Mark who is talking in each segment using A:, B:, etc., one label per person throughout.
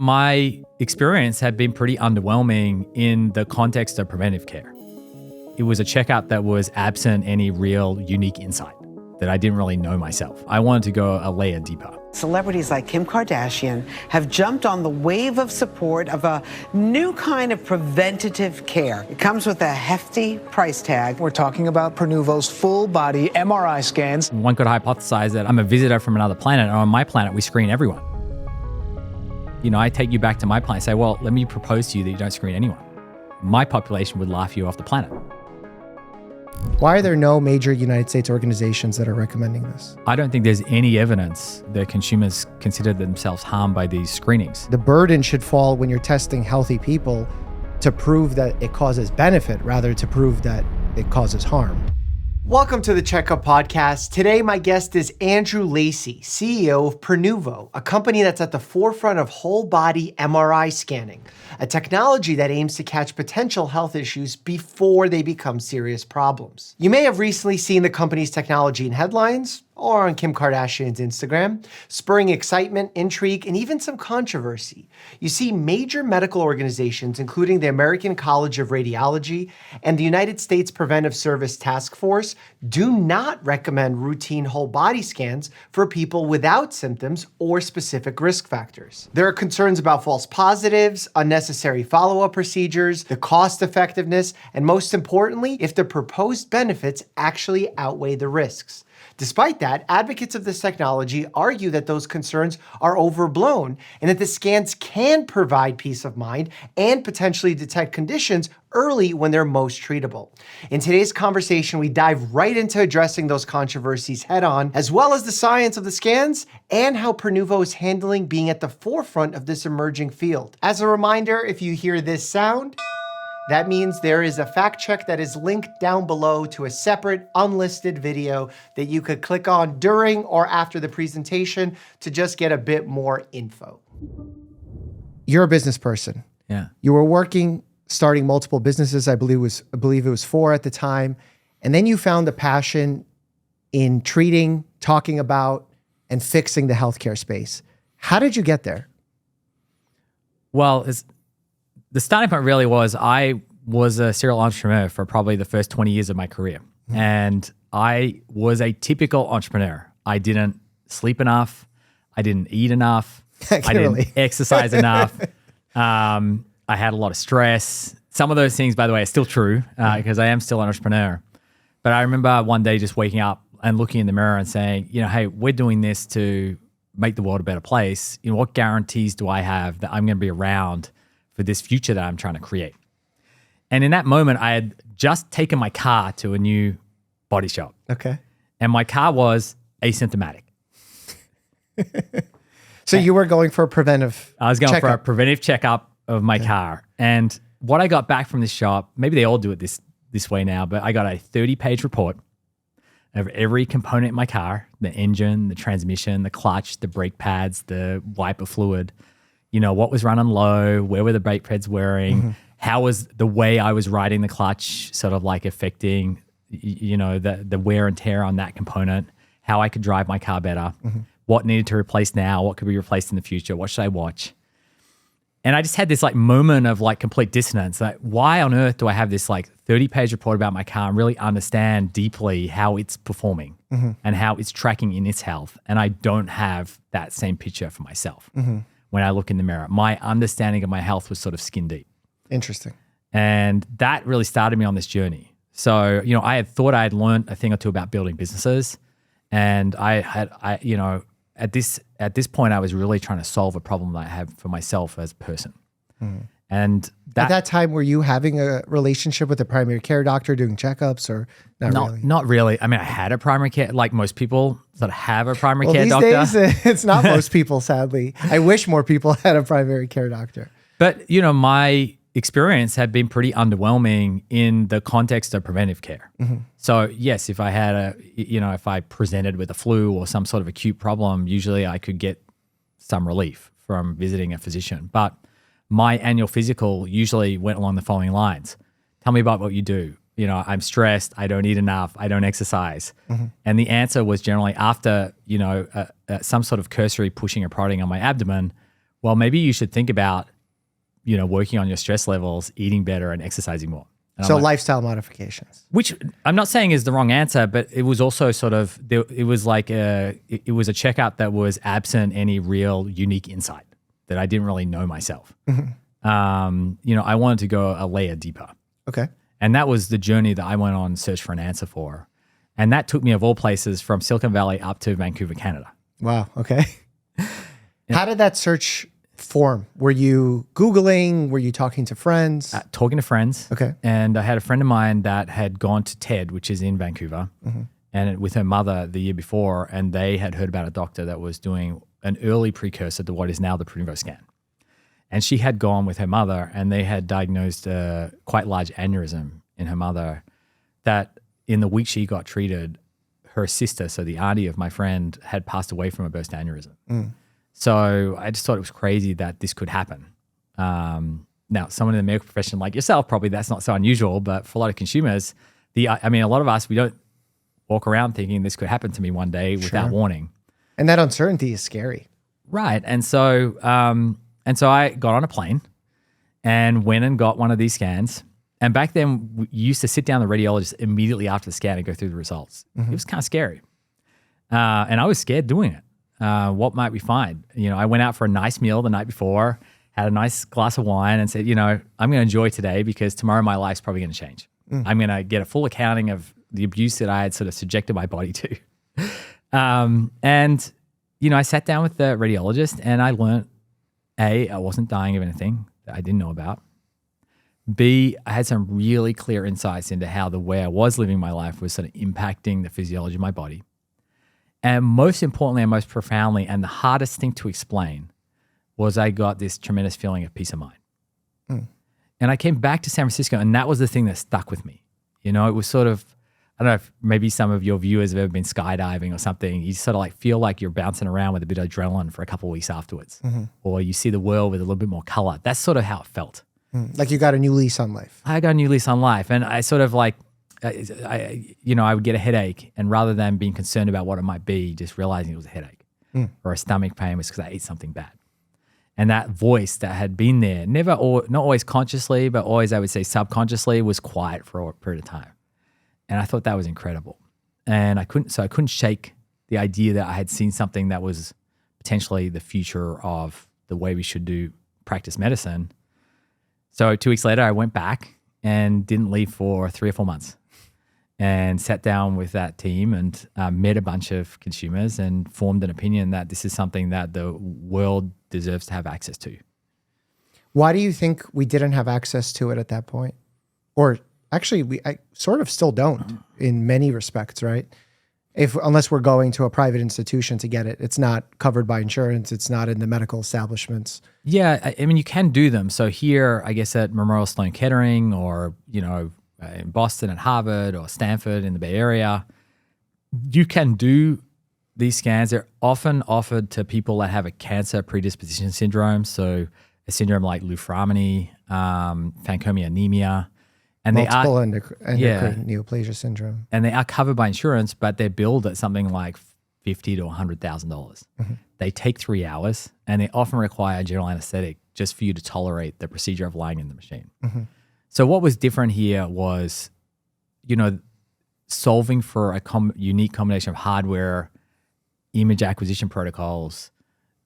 A: My experience had been pretty underwhelming in the context of preventive care. It was a checkup that was absent any real unique insight that I didn't really know myself. I wanted to go a layer deeper.
B: Celebrities like Kim Kardashian have jumped on the wave of support of a new kind of preventative care. It comes with a hefty price tag.
C: We're talking about Prenuvo's full-body MRI scans.
A: One could hypothesize that I'm a visitor from another planet, and on my planet, we screen everyone. I take you back to my planet and say, well, let me propose to you that you don't screen anyone. My population would laugh you off the planet.
D: Why are there no major United States organizations that are recommending this?
A: I don't think there's any evidence that consumers consider themselves harmed by these screenings.
D: The burden should fall when you're testing healthy people to prove that it causes benefit rather to prove that it causes harm.
E: Welcome to the Checkup podcast. Today, my guest is Andrew Lacey, CEO of Prenuvo, a company that's at the forefront of whole body MRI scanning, a technology that aims to catch potential health issues before they become serious problems. You may have recently seen the company's technology in headlines or on Kim Kardashian's Instagram, spurring excitement, intrigue, and even some controversy. You see, major medical organizations, including the American College of Radiology and the United States Preventive Service Task Force, do not recommend routine whole body scans for people without symptoms or specific risk factors. There are concerns about false positives, unnecessary follow-up procedures, the cost effectiveness, and most importantly, if the proposed benefits actually outweigh the risks. Despite that, advocates of this technology argue that those concerns are overblown and that the scans can provide peace of mind and potentially detect conditions early when they're most treatable. In today's conversation, we dive right into addressing those controversies head on, as well as the science of the scans and how Prenuvo is handling being at the forefront of this emerging field. As a reminder, if you hear this sound, that means there is a fact check that is linked down below to a separate unlisted video that you could click on during or after the presentation to just get a bit more info.
D: You're a business person.
A: Yeah.
D: You were starting multiple businesses. I believe it was 4 at the time. And then you found a passion in treating, talking about, and fixing the healthcare space. How did you get there?
A: Well, the starting point really was I was a serial entrepreneur for probably the first 20 years of my career. And I was a typical entrepreneur. I didn't sleep enough. I didn't eat enough. I didn't exercise enough. I had a lot of stress. Some of those things, by the way, are still true because I am still an entrepreneur. But I remember one day just waking up and looking in the mirror and saying, hey, we're doing this to make the world a better place. What guarantees do I have that I'm going to be around for this future that I'm trying to create? And in that moment, I had just taken my car to a new body shop.
D: Okay.
A: And my car was asymptomatic.
D: So you were going for a preventive
A: I was going
D: checkup.
A: for a preventive checkup of my car. And what I got back from this shop, maybe they all do it this way now, but I got a 30-page report of every component in my car, the engine, the transmission, the clutch, the brake pads, the wiper fluid, what was running low, where were the brake pads wearing, how was the way I was riding the clutch sort of like affecting, the wear and tear on that component, how I could drive my car better, what needed to replace now, what could be replaced in the future, what should I watch? And I just had this moment of complete dissonance. Why on earth do I have this 30-page report about my car and really understand deeply how it's performing and how it's tracking in its health? And I don't have that same picture for myself. When I look in the mirror, my understanding of my health was sort of skin deep.
D: Interesting.
A: And that really started me on this journey. So, I had thought I had learned a thing or two about building businesses. And at this point, I was really trying to solve a problem that I have for myself as a person. And
D: at that time, were you having a relationship with a primary care doctor doing checkups or not really?
A: Not really. I mean, I had a primary care, like most people that have a primary care doctor.
D: These days, it's not most people, sadly. I wish more people had a primary care doctor.
A: But, my experience had been pretty underwhelming in the context of preventive care. So yes, if I had if I presented with a flu or some sort of acute problem, usually I could get some relief from visiting a physician. But my annual physical usually went along the following lines. Tell me about what you do. I'm stressed. I don't eat enough. I don't exercise. And the answer was generally after, some sort of cursory pushing or prodding on my abdomen well, maybe you should think about, working on your stress levels, eating better, and exercising more. And
D: So
A: I'm like,
D: lifestyle modifications.
A: which I'm not saying is the wrong answer, but it was also sort of, it was like it was a checkup that was absent any real unique insight that I didn't really know myself. I wanted to go a layer deeper.
D: Okay.
A: And that was the journey that I went on search for an answer for. And that took me, of all places, from Silicon Valley up to Vancouver, Canada.
D: Wow. Okay. How did that search form? Were you Googling? Were you talking to friends?
A: Talking to friends.
D: Okay.
A: And I had a friend of mine that had gone to TED, which is in Vancouver, and with her mother the year before, and they had heard about a doctor that was doing an early precursor to what is now the Prenuvo scan. And she had gone with her mother, and they had diagnosed a quite large aneurysm in her mother that in the week she got treated, her sister, so the auntie of my friend, had passed away from a burst aneurysm. So I just thought it was crazy that this could happen. Now, someone in the medical profession like yourself, probably that's not so unusual, but for a lot of consumers, a lot of us, we don't walk around thinking this could happen to me one day without warning.
D: And that uncertainty is scary.
A: Right. And so I got on a plane and went and got one of these scans. And back then, we used to sit down the radiologist immediately after the scan and go through the results. It was kind of scary. And I was scared doing it. What might we find? I went out for a nice meal the night before, had a nice glass of wine and said, I'm going to enjoy today because tomorrow my life's probably going to change. I'm going to get a full accounting of the abuse that I had sort of subjected my body to. I sat down with the radiologist and I learned, A, I wasn't dying of anything that I didn't know about. B, I had some really clear insights into how the way I was living my life was sort of impacting the physiology of my body. And most importantly and most profoundly, and the hardest thing to explain, was I got this tremendous feeling of peace of mind. And I came back to San Francisco, and that was the thing that stuck with me. It was sort of, I don't know if maybe some of your viewers have ever been skydiving or something. You sort of like feel like you're bouncing around with a bit of adrenaline for a couple of weeks afterwards. Or you see the world with a little bit more color. That's sort of how it felt.
D: Like you got a new lease on life.
A: I got a new lease on life. And I sort of like, I would get a headache, and rather than being concerned about what it might be, just realizing it was a headache or a stomach pain was because I ate something bad. And that voice that had been there, not always consciously, but always, I would say subconsciously, was quiet for a period of time. And I thought that was incredible. And I couldn't shake the idea that I had seen something that was potentially the future of the way we should practice medicine. So 2 weeks later, I went back and didn't leave for 3 or 4 months, and sat down with that team and met a bunch of consumers and formed an opinion that this is something that the world deserves to have access to.
D: Why do you think we didn't have access to it at that point? Or actually, I sort of still don't in many respects, right? Unless we're going to a private institution to get it. It's not covered by insurance. It's not in the medical establishments.
A: Yeah, I mean, you can do them. So here, I guess at Memorial Sloan Kettering, or, in Boston at Harvard, or Stanford in the Bay Area, you can do these scans. They're often offered to people that have a cancer predisposition syndrome. So a syndrome like Luframini, Fanconi anemia. And
D: multiple endocrine neoplasia syndrome.
A: And they are covered by insurance, but they're billed at something like $50,000 to $100,000. They take 3 hours, and they often require general anesthetic just for you to tolerate the procedure of lying in the machine. So what was different here was, solving for a unique combination of hardware, image acquisition protocols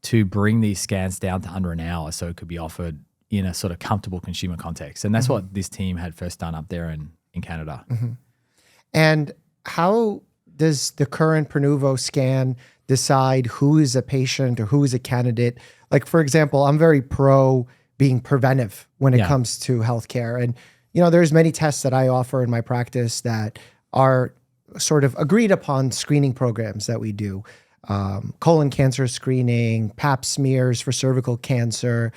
A: to bring these scans down to under an hour so it could be offered in a sort of comfortable consumer context. And that's what this team had first done up there in Canada.
D: And how does the current Prenuvo scan decide who is a patient or who is a candidate? Like, for example, I'm very pro being preventive when it comes to healthcare. And, there's many tests that I offer in my practice that are sort of agreed upon screening programs that we do. Colon cancer screening, pap smears for cervical cancer,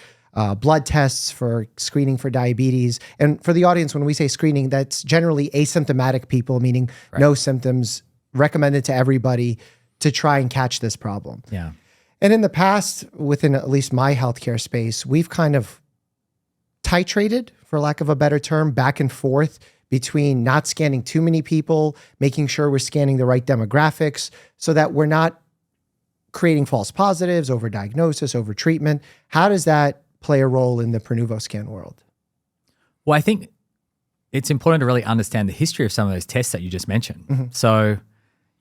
D: blood tests for screening for diabetes. And for the audience, when we say screening, that's generally asymptomatic people, meaning no symptoms, recommended to everybody to try and catch this problem.
A: Yeah.
D: And in the past, within at least my healthcare space, we've kind of titrated, for lack of a better term, back and forth between not scanning too many people, making sure we're scanning the right demographics so that we're not creating false positives, overdiagnosis, overtreatment. How does that play a role in the Prenuvo scan world?
A: Well, I think it's important to really understand the history of some of those tests that you just mentioned. So,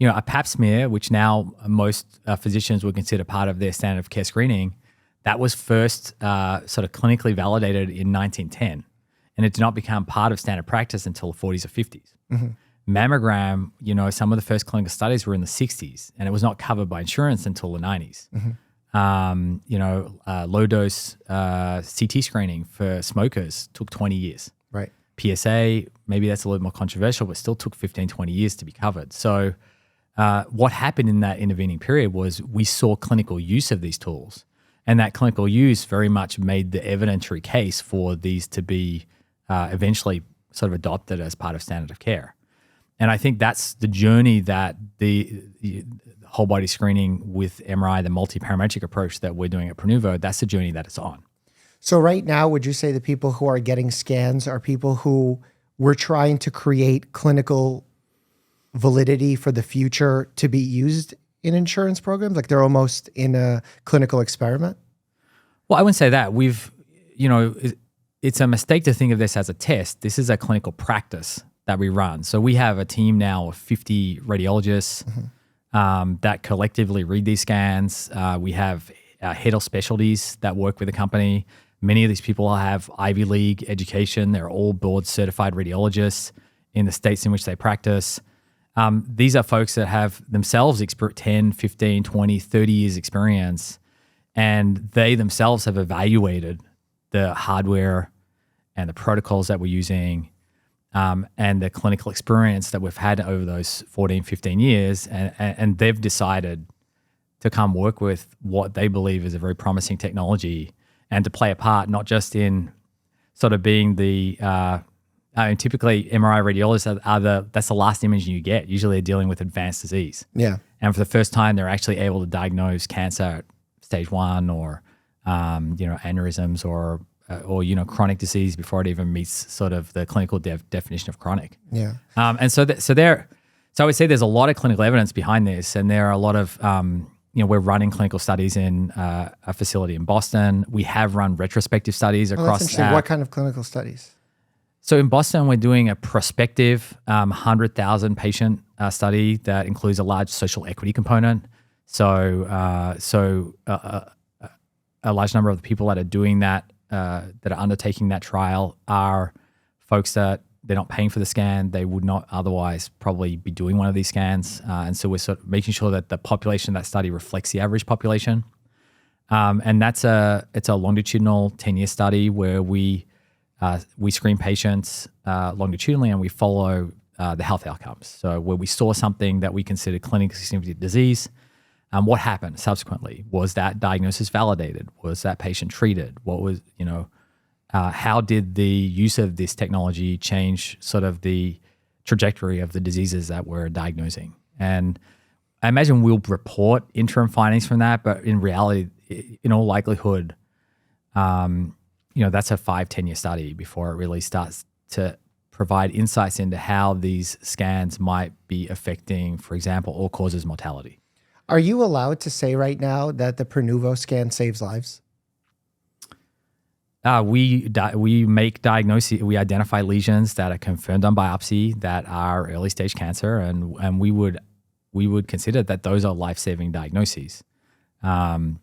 A: a pap smear, which now most physicians would consider part of their standard of care screening, that was first sort of clinically validated in 1910. And it did not become part of standard practice until the 40s or 50s. Mammogram, some of the first clinical studies were in the 60s, and it was not covered by insurance until the 90s. Low dose CT screening for smokers took 20 years.
D: Right.
A: PSA, maybe that's a little more controversial, but still took 15, 20 years to be covered. So what happened in that intervening period was we saw clinical use of these tools, and that clinical use very much made the evidentiary case for these to be eventually sort of adopted as part of standard of care. And I think that's the journey that the whole body screening with MRI, the multi-parametric approach that we're doing at Prenuvo, that's the journey that it's on.
D: So right now, would you say the people who are getting scans are people who we're trying to create clinical validity for the future to be used in insurance programs? Like they're almost in a clinical experiment?
A: Well, I wouldn't say that. It's a mistake to think of this as a test. This is a clinical practice that we run. So we have a team now of 50 radiologists that collectively read these scans. We have head of specialties that work with the company. Many of these people have Ivy League education. They're all board certified radiologists in the states in which they practice. These are folks that have themselves 10, 15, 20, 30 years experience, and they themselves have evaluated the hardware and the protocols that we're using and the clinical experience that we've had over those 14, 15 years. And they've decided to come work with what they believe is a very promising technology and to play a part, not just in sort of being the, typically MRI radiologists that's the last image you get. Usually they're dealing with advanced disease.
D: Yeah.
A: And for the first time, they're actually able to diagnose cancer at stage 1 or, aneurysms or chronic disease before it even meets sort of the clinical definition of chronic.
D: Yeah.
A: So I would say there's a lot of clinical evidence behind this, and there are a lot of, we're running clinical studies in a facility in Boston. We have run retrospective studies across.
D: That's interesting. What kind of clinical studies?
A: So in Boston, we're doing a prospective 100,000 patient study that includes a large social equity component. So a large number of the people that are doing that are undertaking that trial are folks that they're not paying for the scan. They would not otherwise probably be doing one of these scans. And so we're sort of making sure that the population of that study reflects the average population. And it's a longitudinal 10-year study where we screen patients longitudinally and we follow the health outcomes. So where we saw something that we considered clinically significant disease, what happened subsequently? Was that diagnosis validated? Was that patient treated? What was, how did the use of this technology change sort of the trajectory of the diseases that we're diagnosing? And I imagine we'll report interim findings from that, but in reality, in all likelihood, that's a 5-10 year study before it really starts to provide insights into how these scans might be affecting, for example, all causes mortality.
D: Are you allowed to say right now that the Prenuvo scan saves lives?
A: We make diagnoses. We identify lesions that are confirmed on biopsy that are early stage cancer, and we would consider that those are life-saving diagnoses. Can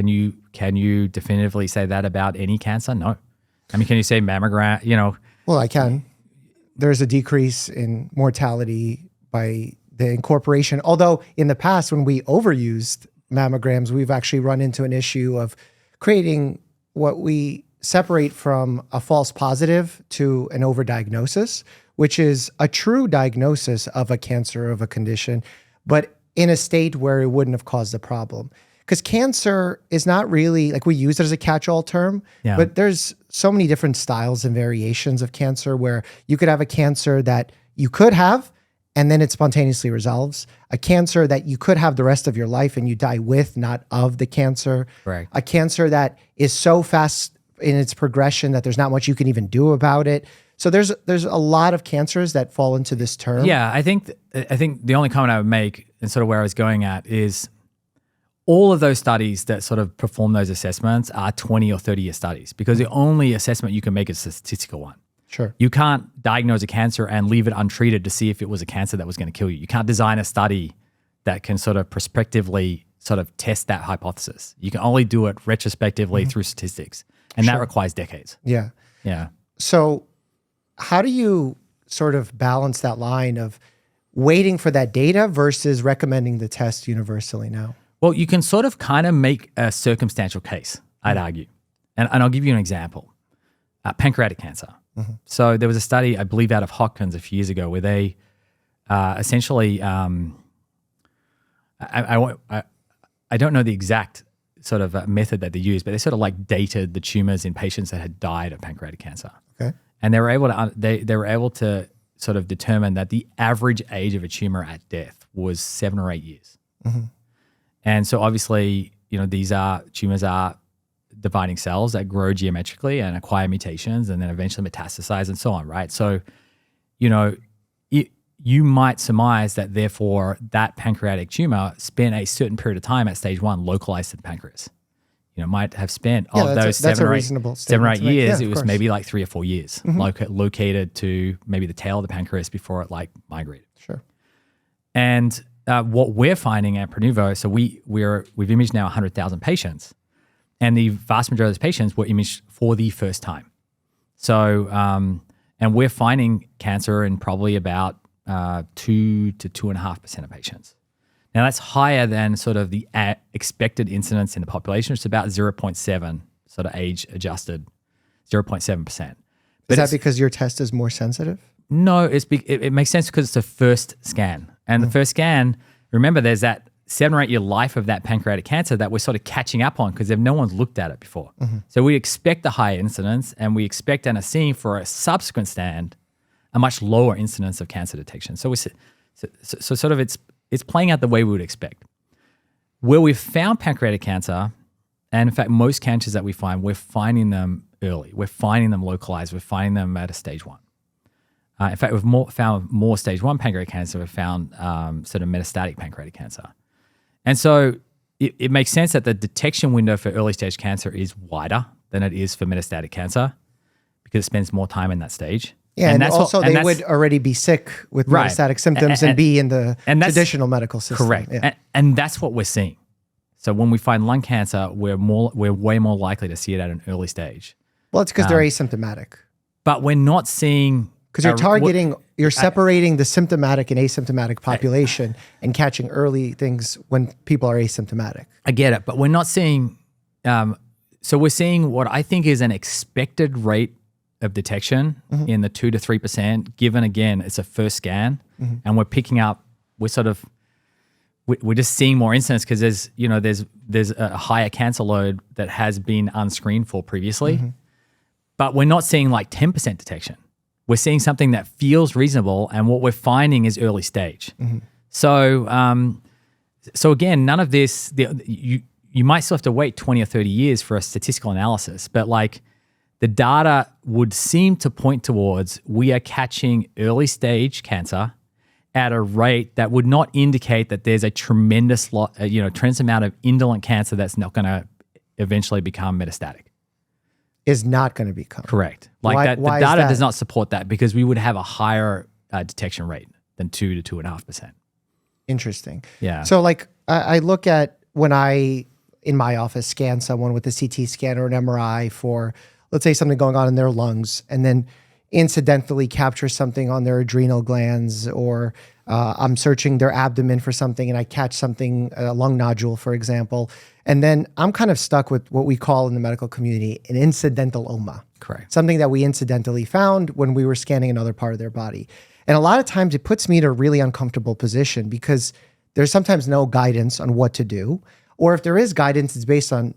A: you definitively say that about any cancer? No. I mean, can you say mammogram?
D: Well, I can. There's a decrease in mortality by the incorporation. Although in the past, when we overused mammograms, we've actually run into an issue of creating what we separate from a false positive to an overdiagnosis, which is a true diagnosis of a cancer, of a condition, but in a state where it wouldn't have caused the problem. Because cancer is not really, like we use it as a catch-all term, but there's so many different styles and variations of cancer where you could have a cancer that you could have and then it spontaneously resolves. A cancer that you could have the rest of your life and you die with, not of the cancer.
A: Right.
D: A cancer that is so fast in its progression that there's not much you can even do about it. So there's a lot of cancers that fall into this term.
A: Yeah, I think the only comment I would make and sort of where I was going at is all of those studies that sort of perform those assessments are 20 or 30 year studies because the only assessment you can make is a statistical one.
D: Sure.
A: You can't diagnose a cancer and leave it untreated to see if it was a cancer that was going to kill you. You can't design a study that can sort of prospectively sort of test that hypothesis. You can only do it retrospectively through statistics, and that requires decades.
D: Yeah.
A: Yeah.
D: So how do you sort of balance that line of waiting for that data versus recommending the test universally now?
A: Well, you can sort of kind of make a circumstantial case, I'd argue. And I'll give you an example. Pancreatic cancer. So there was a study, I believe, out of Hopkins a few years ago where they essentially, I don't know the exact sort of method that they used, but they sort of like dated the tumors in patients that had died of pancreatic cancer.
D: Okay.
A: And they were able to sort of determine that the average age of a tumor at death was 7 or 8 years. And so obviously, these tumors are dividing cells that grow geometrically and acquire mutations and then eventually metastasize and so on, right? So, you might surmise that therefore that pancreatic tumor spent a certain period of time at stage 1 localized to the pancreas. Might have spent those 7 or 8 years, it was maybe like 3 or 4 years located to maybe the tail of the pancreas before it like migrated.
D: Sure.
A: And what we're finding at Prenuvo, so we've imaged now 100,000 patients, and the vast majority of those patients were imaged for the first time. So, and we're finding cancer in probably about 2 to 2.5% of patients. Now that's higher than sort of the expected incidence in the population. It's about 0.7, sort of age adjusted, 0.7%.
D: Is that because your test is more sensitive?
A: No, it makes sense because it's the first scan. And the first scan, remember there's that 7 or 8 year life of that pancreatic cancer that we're sort of catching up on because no one's looked at it before. So we expect a higher incidence and we expect and are seeing for a subsequent stand a much lower incidence of cancer detection. So sort of it's playing out the way we would expect. Where we've found pancreatic cancer, and in fact most cancers that we find, we're finding them early. We're finding them localized. We're finding them at a stage 1. In fact, we've found more stage 1 pancreatic cancer. We've found sort of metastatic pancreatic cancer. And so it makes sense that the detection window for early stage cancer is wider than it is for metastatic cancer because it spends more time in that stage.
D: Yeah, and also they would already be sick with metastatic symptoms and be in the traditional medical system.
A: Correct.
D: Yeah.
A: And that's what we're seeing. So when we find lung cancer, we're way more likely to see it at an early stage.
D: Well, it's because they're asymptomatic.
A: But we're not seeing...
D: Because you're separating the symptomatic and asymptomatic population and catching early things when people are asymptomatic.
A: I get it, but we're not seeing... so we're seeing what I think is an expected rate of detection in the 2 to 3%, given, again, it's a first scan, and we're picking up, we're just seeing more incidents because there's a higher cancer load that has been unscreened for previously, but we're not seeing like 10% detection. We're seeing something that feels reasonable, and what we're finding is early stage. So, so again, none of this, you might still have to wait 20 or 30 years for a statistical analysis, but like the data would seem to point towards we are catching early stage cancer at a rate that would not indicate that there's a tremendous amount of indolent cancer that's not going to eventually become metastatic.
D: Is not going to become.
A: Correct. Like the data does not support that because we would have a higher detection rate than 2 to 2.5%.
D: Interesting.
A: Yeah.
D: So like I look at when I, in my office, scan someone with a CT scan or an MRI for, let's say, something going on in their lungs, and then incidentally capture something on their adrenal glands, or I'm searching their abdomen for something and I catch something, a lung nodule, for example. And then I'm kind of stuck with what we call in the medical community an incidental OMA.
A: Correct.
D: Something that we incidentally found when we were scanning another part of their body. And a lot of times it puts me in a really uncomfortable position because there's sometimes no guidance on what to do. Or if there is guidance, it's based on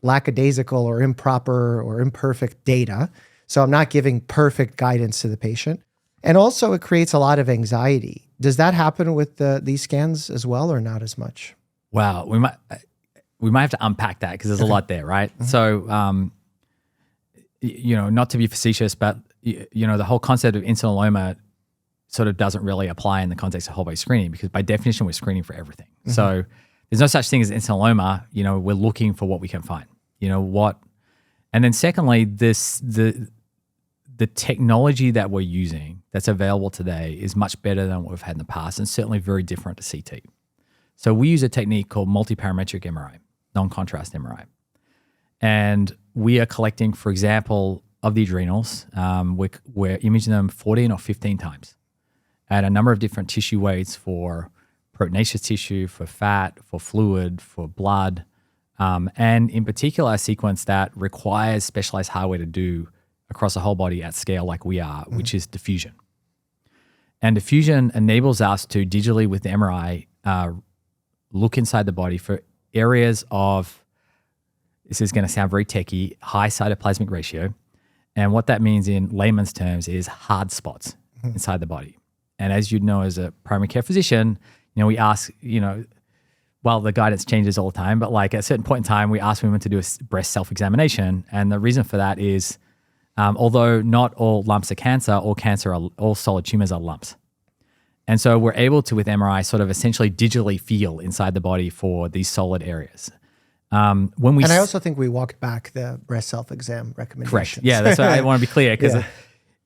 D: lackadaisical or improper or imperfect data. So I'm not giving perfect guidance to the patient. And also it creates a lot of anxiety. Does that happen with these scans as well, or not as much?
A: Wow. We might have to unpack that because there's a lot there, right? So, not to be facetious, but the whole concept of insulinoma sort of doesn't really apply in the context of whole body screening because by definition we're screening for everything. So there's no such thing as insuloma. We're looking for what we can find. And then secondly, the technology that we're using that's available today is much better than what we've had in the past, and certainly very different to CT. So we use a technique called multiparametric MRI, non-contrast MRI. And we are collecting, for example, of the adrenals, we're imaging them 14 or 15 times at a number of different tissue weights for proteinaceous tissue, for fat, for fluid, for blood, and in particular a sequence that requires specialized hardware to do across the whole body at scale like we are, which is diffusion. And diffusion enables us to digitally with the MRI look inside the body for areas of, this is going to sound very techie, high cytoplasmic ratio. And what that means in layman's terms is hard spots inside the body. And as you know, as a primary care physician, we ask, well, the guidance changes all the time, but like at a certain point in time, we ask women to do a breast self-examination. And the reason for that is, although not all lumps are cancer, all solid tumors are lumps. And so we're able to, with MRI, sort of essentially digitally feel inside the body for these solid areas. I
D: also think we walked back the breast self-exam recommendations.
A: Correct. Yeah, that's why I want to be clear because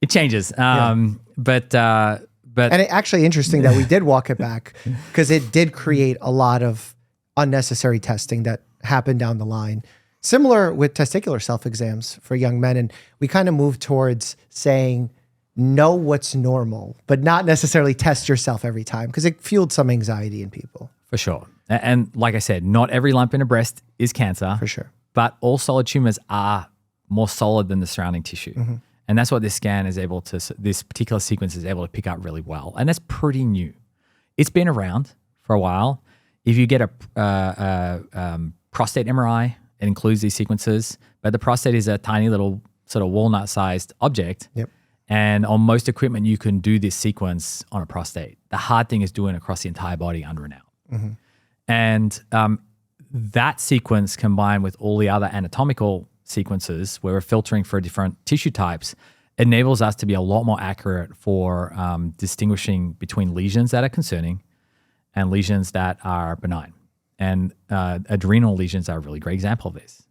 A: it changes. But
D: and it actually interesting that we did walk it back because it did create a lot of unnecessary testing that happened down the line. Similar with testicular self-exams for young men. And we kind of moved towards saying, know what's normal, but not necessarily test yourself every time because it fueled some anxiety in people.
A: For sure. And like I said, not every lump in a breast is cancer.
D: For sure.
A: But all solid tumors are more solid than the surrounding tissue. And that's what this scan is able to, this particular sequence is able to pick up really well. And that's pretty new. It's been around for a while. If you get a prostate MRI, it includes these sequences, but the prostate is a tiny little sort of walnut-sized object.
D: Yep.
A: And on most equipment, you can do this sequence on a prostate. The hard thing is doing it across the entire body under and out. And that sequence combined with all the other anatomical sequences where we're filtering for different tissue types enables us to be a lot more accurate for distinguishing between lesions that are concerning and lesions that are benign. And adrenal lesions are a really great example of this.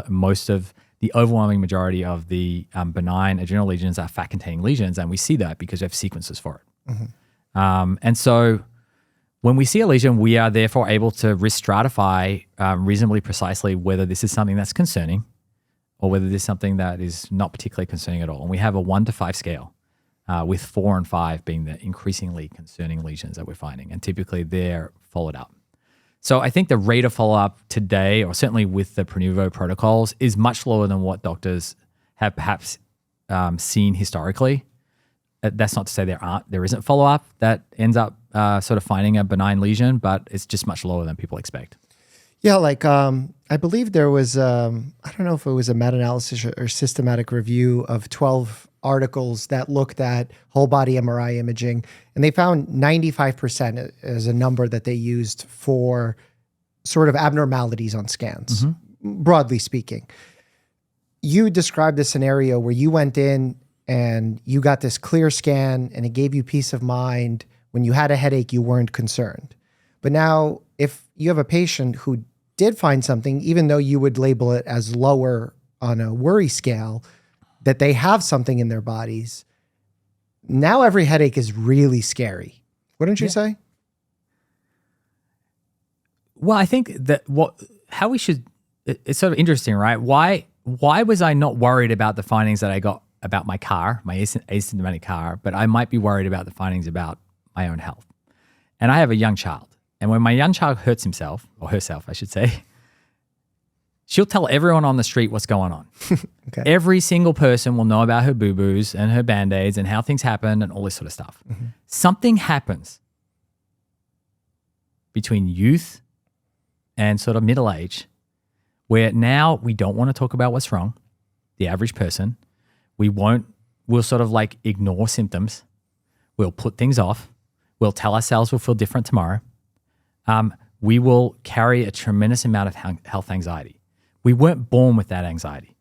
A: Most of the overwhelming majority of the benign adrenal lesions are fat-containing lesions, and we see that because we have sequences for it. And so when we see a lesion, we are therefore able to risk stratify reasonably precisely whether this is something that's concerning or whether this is something that is not particularly concerning at all. And we have a 1 to 5 scale, with 4 and 5 being the increasingly concerning lesions that we're finding. And typically they're followed up. So I think the rate of follow-up today, or certainly with the Prenuvo protocols, is much lower than what doctors have perhaps seen historically. That's not to say there isn't follow-up that ends up sort of finding a benign lesion, but it's just much lower than people expect.
D: Yeah, like I believe there was, I don't know if it was a meta-analysis or systematic review of 12 articles that looked at whole body MRI imaging, and they found 95% as a number that they used for sort of abnormalities on scans, broadly speaking. You described the scenario where you went in and you got this clear scan and it gave you peace of mind. When you had a headache, you weren't concerned. But now if you have a patient who did find something, even though you would label it as lower on a worry scale, that they have something in their bodies, now every headache is really scary. Wouldn't you say?
A: Well, I think that it's sort of interesting, right? Why was I not worried about the findings that I got about my car, my asymptomatic car, but I might be worried about the findings about my own health? And I have a young child. And when my young child hurts himself, or herself, I should say, she'll tell everyone on the street what's going on.
D: Okay.
A: Every single person will know about her boo-boos and her Band-Aids and how things happen and all this sort of stuff. Something happens between youth and sort of middle age where now we don't want to talk about what's wrong, the average person. We'll sort of like ignore symptoms. We'll put things off. We'll tell ourselves we'll feel different tomorrow. We will carry a tremendous amount of health anxiety. We weren't born with that anxiety.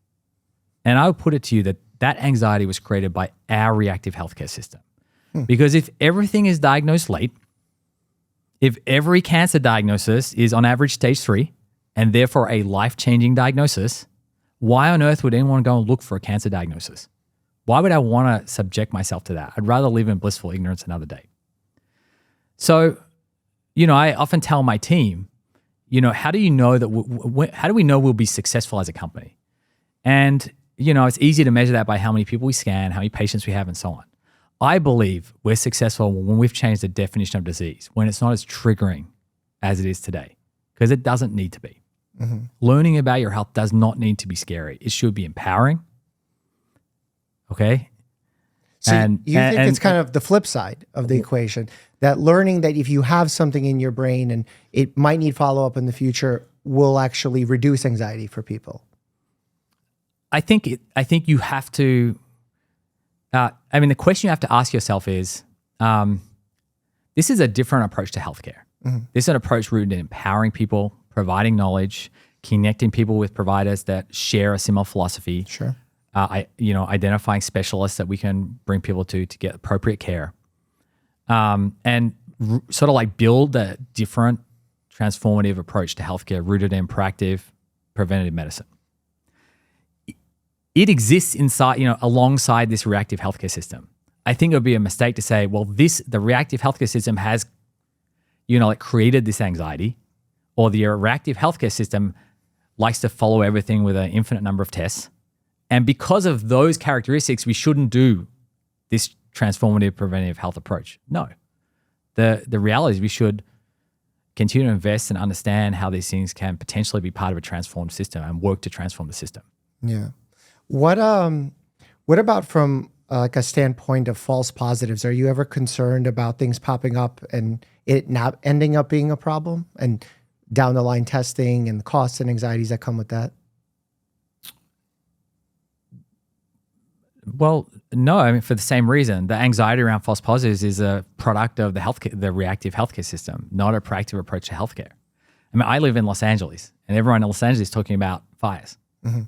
A: And I would put it to you that anxiety was created by our reactive healthcare system. Because if everything is diagnosed late, if every cancer diagnosis is on average stage 3 and therefore a life-changing diagnosis, why on earth would anyone go and look for a cancer diagnosis? Why would I want to subject myself to that? I'd rather live in blissful ignorance another day. So, I often tell my team, how do you know that? How do we know we'll be successful as a company? And it's easy to measure that by how many people we scan, how many patients we have, and so on. I believe we're successful when we've changed the definition of disease, when it's not as triggering as it is today, because it doesn't need to be. Mm-hmm. Learning about your health does not need to be scary. It should be empowering. Okay.
D: So you think it's kind of the flip side of the equation, that learning that if you have something in your brain and it might need follow-up in the future will actually reduce anxiety for people.
A: I think you have to, the question you have to ask yourself is, this is a different approach to healthcare. Mm-hmm. This is an approach rooted in empowering people, providing knowledge, connecting people with providers that share a similar philosophy.
D: Sure.
A: Identifying specialists that we can bring people to get appropriate care, and sort of like build a different transformative approach to healthcare rooted in proactive preventative medicine. It exists inside, alongside this reactive healthcare system. I think it would be a mistake to say, well, the reactive healthcare system has, created this anxiety, or the reactive healthcare system likes to follow everything with an infinite number of tests. And because of those characteristics, we shouldn't do this transformative preventative health approach. No. The reality is we should continue to invest and understand how these things can potentially be part of a transformed system and work to transform the system.
D: Yeah. What about from like a standpoint of false positives? Are you ever concerned about things popping up and it not ending up being a problem, and down the line testing and the costs and anxieties that come with that?
A: Well, no, for the same reason. The anxiety around false positives is a product of the reactive healthcare system, not a proactive approach to healthcare. I live in Los Angeles, and everyone in Los Angeles is talking about fires. Mm-hmm.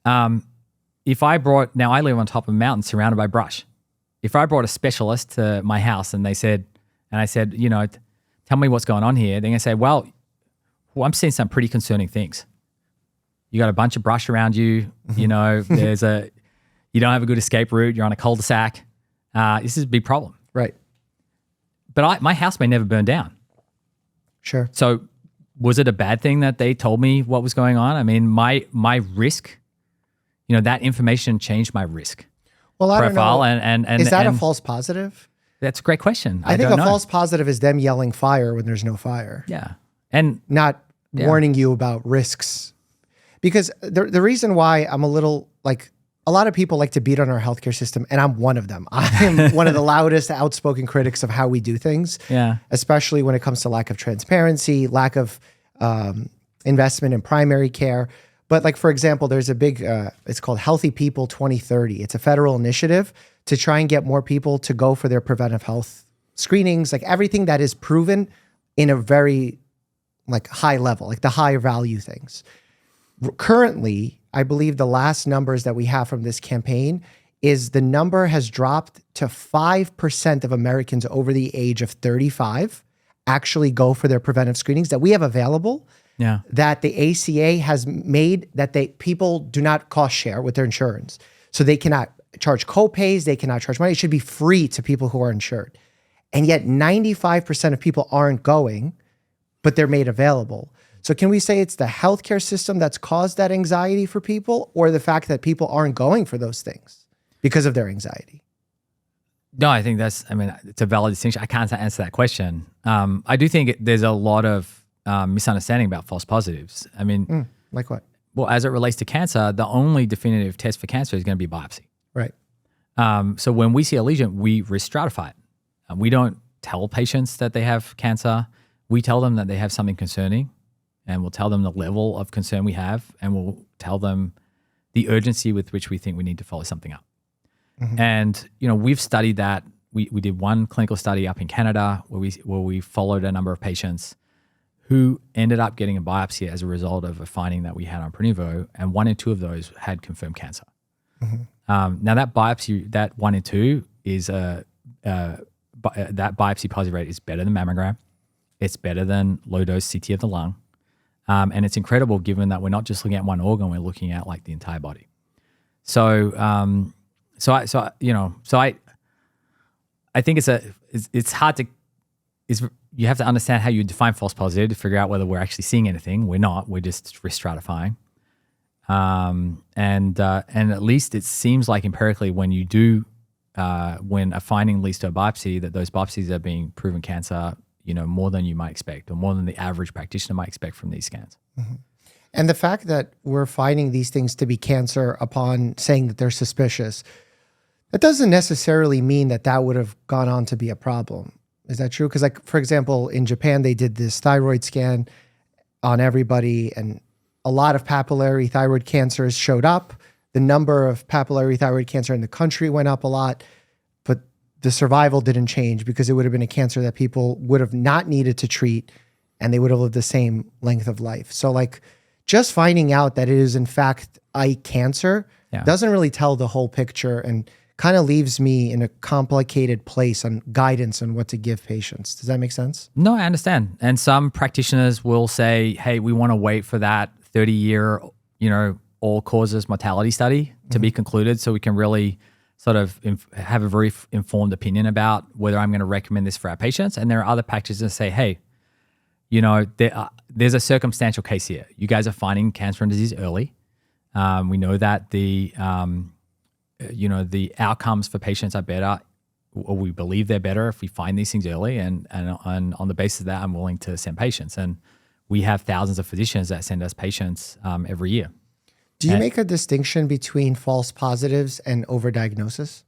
A: Now I live on top of a mountain surrounded by brush. If I brought a specialist to my house and I said, tell me what's going on here, they're going to say, well, I'm seeing some pretty concerning things. You got a bunch of brush around you, mm-hmm. You don't have a good escape route. You're on a cul-de-sac. This is a big problem.
D: Right.
A: But my house may never burn down.
D: Sure.
A: So was it a bad thing that they told me what was going on? My risk, that information changed my risk profile.
D: I don't know.
A: And
D: is that a false positive?
A: That's a great question.
D: I think a false positive is them yelling fire when there's no fire.
A: Yeah. And
D: not warning you about risks. Because the reason why I'm a little a lot of people like to beat on our healthcare system, and I'm one of them. I am one of the loudest outspoken critics of how we do things, especially when it comes to lack of transparency, lack of investment in primary care. But for example, there's a big, it's called Healthy People 2030. It's a federal initiative to try and get more people to go for their preventive health screenings, everything that is proven in a very high level, the high value things. Currently, I believe the last numbers that we have from this campaign is the number has dropped to 5% of Americans over the age of 35 actually go for their preventive screenings that we have available.
A: Yeah.
D: That the ACA has made that people do not cost share with their insurance. So they cannot charge co-pays, they cannot charge money. It should be free to people who are insured. And yet 95% of people aren't going, but they're made available. So can we say it's the healthcare system that's caused that anxiety for people, or the fact that people aren't going for those things because of their anxiety?
A: No, I think it's a valid distinction. I can't answer that question. I do think there's a lot of misunderstanding about false positives.
D: Like what?
A: Well, as it relates to cancer, the only definitive test for cancer is going to be biopsy.
D: Right.
A: So when we see a lesion, we risk stratify it. We don't tell patients that they have cancer. We tell them that they have something concerning, and we'll tell them the level of concern we have, and we'll tell them the urgency with which we think we need to follow something up. Mm-hmm. And, we've studied that. We did one clinical study up in Canada where we followed a number of patients who ended up getting a biopsy as a result of a finding that we had on Prenuvo, and 1 in 2 of those had confirmed cancer. Mm-hmm. Now that biopsy, that 1 in 2 is that biopsy positive rate is better than mammogram. It's better than low dose CT of the lung. And it's incredible given that we're not just looking at one organ, we're looking at like the entire body. So, I think it's hard to, you have to understand how you define false positive to figure out whether we're actually seeing anything. We're not, we're just risk stratifying. And at least it seems like empirically when you do, when a finding leads to a biopsy, that those biopsies are being proven cancer, more than you might expect, or more than the average practitioner might expect from these scans.
D: Mm-hmm. And the fact that we're finding these things to be cancer upon saying that they're suspicious, that doesn't necessarily mean that that would have gone on to be a problem. Is that true? Because, like, for example, in Japan, they did this thyroid scan on everybody, and a lot of papillary thyroid cancers showed up. The number of papillary thyroid cancer in the country went up a lot, but the survival didn't change because it would have been a cancer that people would have not needed to treat, and they would have lived the same length of life. So, like, just finding out that it is in fact a cancer doesn't really tell the whole picture, and kind of leaves me in a complicated place on guidance on what to give patients. Does that make sense?
A: No, I understand. And some practitioners will say, hey, we want to wait for that 30-year, all causes mortality study to be concluded so we can really sort of have a very informed opinion about whether I'm going to recommend this for our patients. And there are other practitioners that say, hey, there's a circumstantial case here. You guys are finding cancer and disease early. We know that the outcomes for patients are better, or we believe they're better if we find these things early. And on the basis of that, I'm willing to send patients. And we have thousands of physicians that send us patients every year.
D: Do you make a distinction between false positives and overdiagnosis?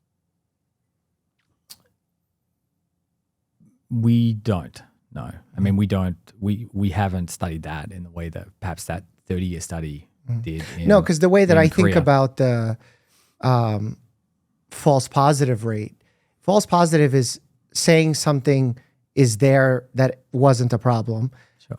A: We don't. No, I mean, we don't. We haven't studied that in the way that perhaps that 30-year study did.
D: No, because the way that I think
A: Korea.
D: about the false positive rate, false positive is saying something is there that wasn't a problem,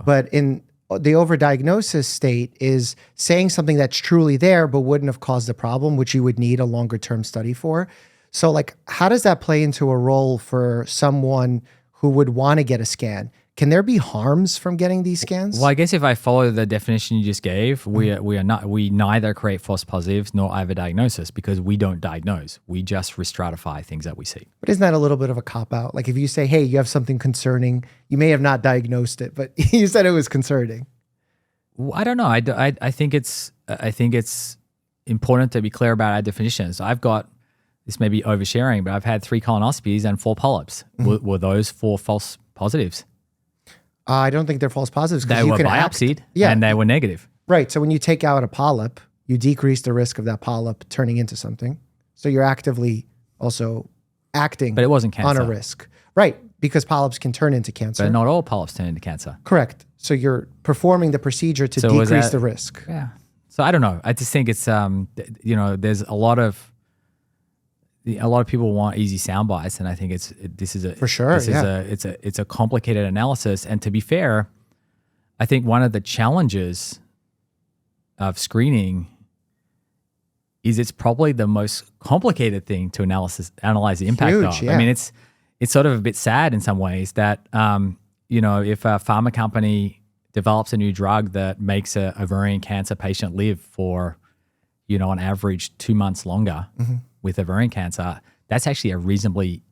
D: but in the overdiagnosis state is saying something that's truly there but wouldn't have caused a problem, which you would need a longer term study for. So, like, how does that play into a role for someone who would want to get a scan? Can there be harms from getting these scans?
A: Well, I guess if I follow the definition you just gave, we neither create false positives nor overdiagnosis because we don't diagnose. We just re-stratify things that we see.
D: But isn't that a little bit of a cop-out? Like, if you say, hey, you have something concerning, you may have not diagnosed it, but you said it was concerning.
A: Well, I don't know. I think it's important to be clear about our definitions. I've got, this may be oversharing, but I've had 3 colonoscopies and 4 polyps. Were those 4 false positives?
D: I don't think they're false positives.
A: They
D: you
A: were
D: can
A: biopsied and they were negative.
D: Right. So when you take out a polyp, you decrease the risk of that polyp turning into something. So you're actively also acting
A: but it wasn't cancer.
D: On a risk. Right. Because polyps can turn into cancer.
A: But not all polyps turn into cancer.
D: Correct. So you're performing the procedure to decrease the risk.
A: Yeah. So I don't know. I just think it's, there's a lot of people want easy sound bites, and I think this is a complicated analysis. And to be fair, I think one of the challenges of screening is it's probably the most complicated thing to analyze the impact of.
D: Yeah.
A: I mean, it's sort of a bit sad in some ways that if a pharma company develops a new drug that makes a ovarian cancer patient live for on average 2 months longer. With ovarian cancer, that's actually a reasonably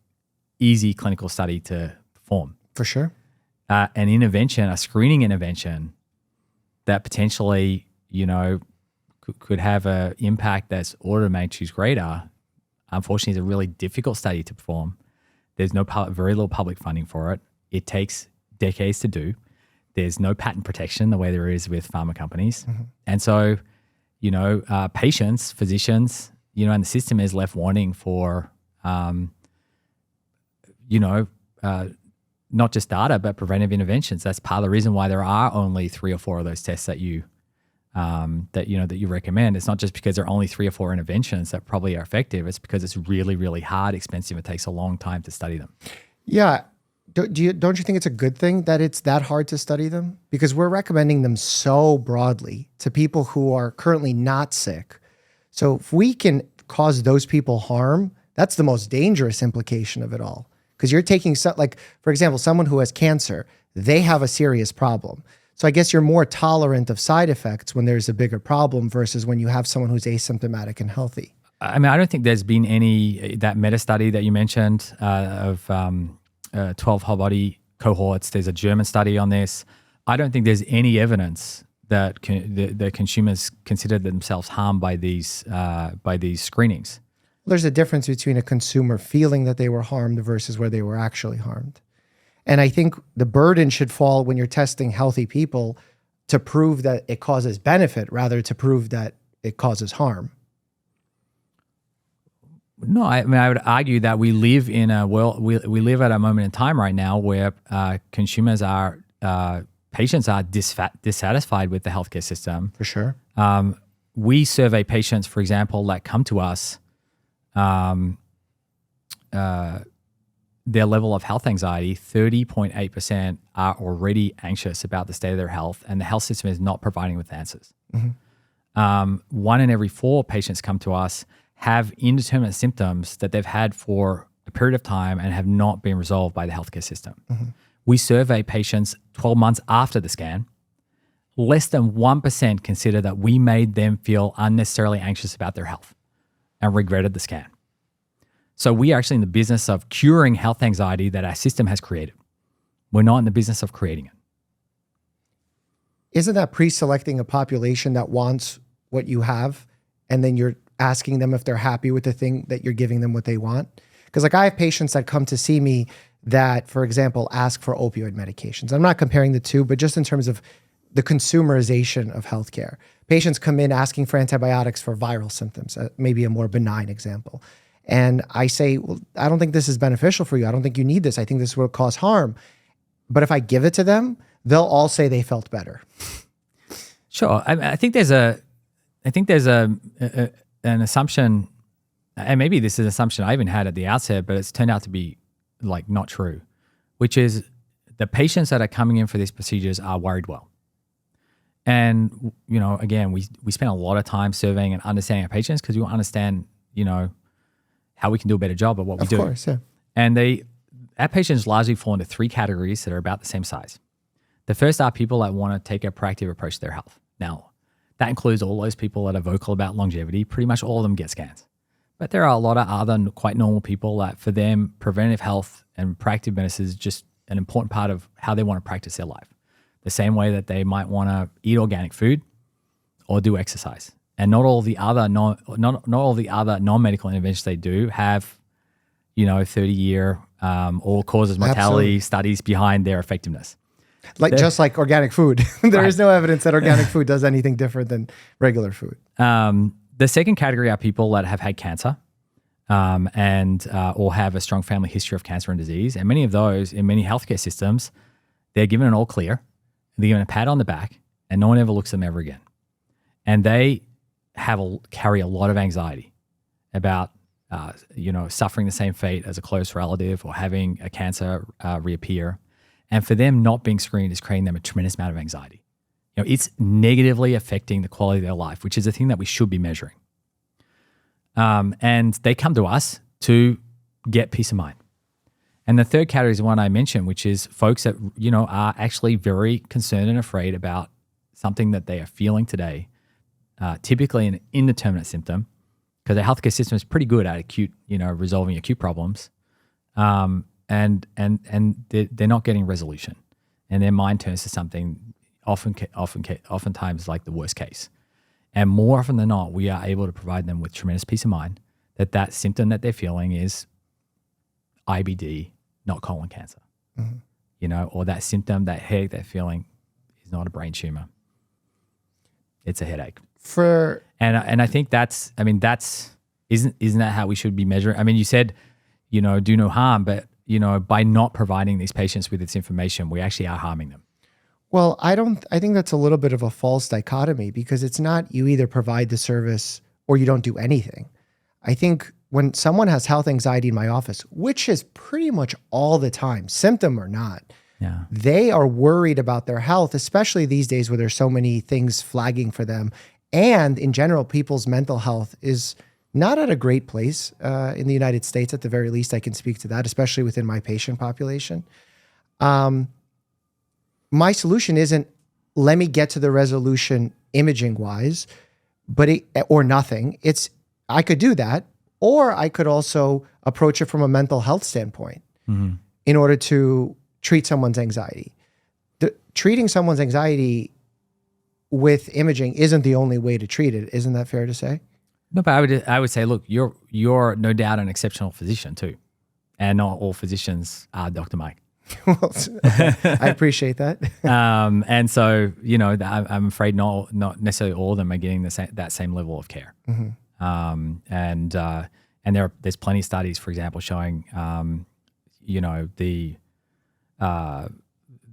A: easy clinical study to perform.
D: For sure.
A: An intervention, a screening intervention that potentially, could have an impact that's order of magnitude greater, unfortunately is a really difficult study to perform. There's very little public funding for it. It takes decades to do. There's no patent protection the way there is with pharma companies. And so, patients, physicians, and the system is left wanting for, not just data, but preventive interventions. That's part of the reason why there are only 3 or 4 of those tests that you recommend. It's not just because there are only 3 or 4 interventions that probably are effective. It's because it's really, really hard, expensive. It takes a long time to study them.
D: Yeah. Don't you think it's a good thing that it's that hard to study them? Because we're recommending them so broadly to people who are currently not sick. So if we can cause those people harm, that's the most dangerous implication of it all. because you're taking like, for example, someone who has cancer, they have a serious problem. So I guess you're more tolerant of side effects when there's a bigger problem versus when you have someone who's asymptomatic and healthy.
A: I mean, I don't think there's been that meta study that you mentioned of 12 whole body cohorts. There's a German study on this. I don't think there's any evidence that the consumers consider themselves harmed by these screenings.
D: There's a difference between a consumer feeling that they were harmed versus where they were actually harmed. And I think the burden should fall when you're testing healthy people to prove that it causes benefit rather to prove that it causes harm.
A: No, I mean, I would argue that we live in a world, we live at a moment in time right now where patients are dissatisfied with the healthcare system.
D: For sure.
A: We survey patients, for example, that come to us, their level of health anxiety, 30.8% are already anxious about the state of their health, and the health system is not providing with answers. Mm-hmm. 1 in every 4 patients come to us have indeterminate symptoms that they've had for a period of time and have not been resolved by the healthcare system. Mm-hmm. We survey patients 12 months after the scan. Less than 1% consider that we made them feel unnecessarily anxious about their health and regretted the scan. So we are actually in the business of curing health anxiety that our system has created. We're not in the business of creating it.
D: Isn't that pre-selecting a population that wants what you have, and then you're asking them if they're happy with the thing that you're giving them what they want? Because like I have patients that come to see me that, for example, ask for opioid medications. I'm not comparing the two, but just in terms of the consumerization of healthcare. Patients come in asking for antibiotics for viral symptoms, maybe a more benign example. And I say, well, I don't think this is beneficial for you. I don't think you need this. I think this will cause harm. But if I give it to them, they'll all say they felt better.
A: Sure. I think there's an assumption, and maybe this is an assumption I even had at the outset, but it's turned out to be like not true, which is the patients that are coming in for these procedures are worried well. And, you know, again, we spend a lot of time surveying and understanding our patients because we want to understand, you know, how we can do a better job at what we do.
D: Of course, yeah.
A: And our patients largely fall into 3 categories that are about the same size. The first are people that want to take a proactive approach to their health. Now, that includes all those people that are vocal about longevity. Pretty much all of them get scans. But there are a lot of other quite normal people that for them, preventive health and proactive medicine is just an important part of how they want to practice their life. The same way that they might want to eat organic food or do exercise. And not all the other non-medical interventions they do have, you know, 30-year all causes mortality studies behind their effectiveness.
D: Just like organic food. There is no evidence that organic food does anything different than regular food.
A: The second category are people that have had cancer and or have a strong family history of cancer and disease. And many of those, in many healthcare systems, they're given an all clear, they're given a pat on the back, and no one ever looks at them ever again. And they carry a lot of anxiety about suffering the same fate as a close relative or having a cancer reappear. And for them, not being screened is creating them a tremendous amount of anxiety. You know, it's negatively affecting the quality of their life, which is the thing that we should be measuring. And they come to us to get peace of mind. And the third category is one I mentioned, which is folks that, you know, are actually very concerned and afraid about something that they are feeling today, typically an indeterminate symptom, because the healthcare system is pretty good at resolving acute problems. And they're not getting resolution, and their mind turns to something oftentimes like the worst case. And more often than not, we are able to provide them with tremendous peace of mind that symptom that they're feeling is IBD, not colon cancer, you know, or that symptom, that headache they're feeling is not a brain tumor. It's a headache. And I think isn't that how we should be measuring? I mean, you said, you know, do no harm, but you know, by not providing these patients with this information, we actually are harming them.
D: Well, I think that's a little bit of a false dichotomy, because it's not you either provide the service or you don't do anything. I think when someone has health anxiety in my office, which is pretty much all the time, symptom or not, they are worried about their health, especially these days where there's so many things flagging for them. And in general, people's mental health is not at a great place in the United States. At the very least, I can speak to that, especially within my patient population. My solution isn't, let me get to the resolution imaging wise, or nothing. It's, I could do that, or I could also approach it from a mental health standpoint in order to treat someone's anxiety. Treating someone's anxiety with imaging isn't the only way to treat it. Isn't that fair to say?
A: No, but I would say, look, you're no doubt an exceptional physician too, and not all physicians are Dr. Mike.
D: Well, okay. I appreciate that.
A: And so, you know, I'm afraid not necessarily all of them are getting that same level of care. And there's plenty of studies, for example, showing, you know, the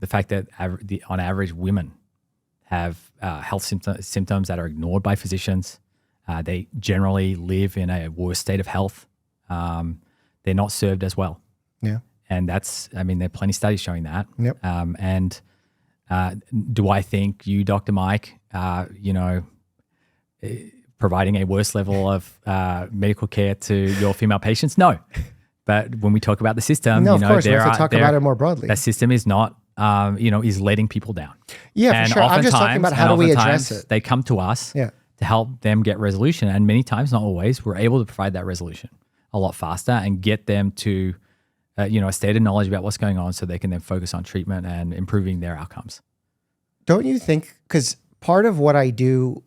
A: fact that on average women have health symptoms that are ignored by physicians. They generally live in a worse state of health. They're not served as well.
D: Yeah.
A: And that's, I mean, there are plenty of studies showing that.
D: Yep.
A: And do I think you, Dr. Mike, you know, providing a worse level of medical care to your female patients? No. But when we talk about the system,
D: no,
A: you know,
D: of course, we have to talk about it more broadly.
A: That system is not, you know, is letting people down.
D: Yeah,
A: and
D: for sure. I'm just talking about how do we address it?
A: They come to us to help them get resolution. And many times, not always, we're able to provide that resolution a lot faster and get them to, you know, a state of knowledge about what's going on so they can then focus on treatment and improving their outcomes.
D: Don't you think, because part of what I do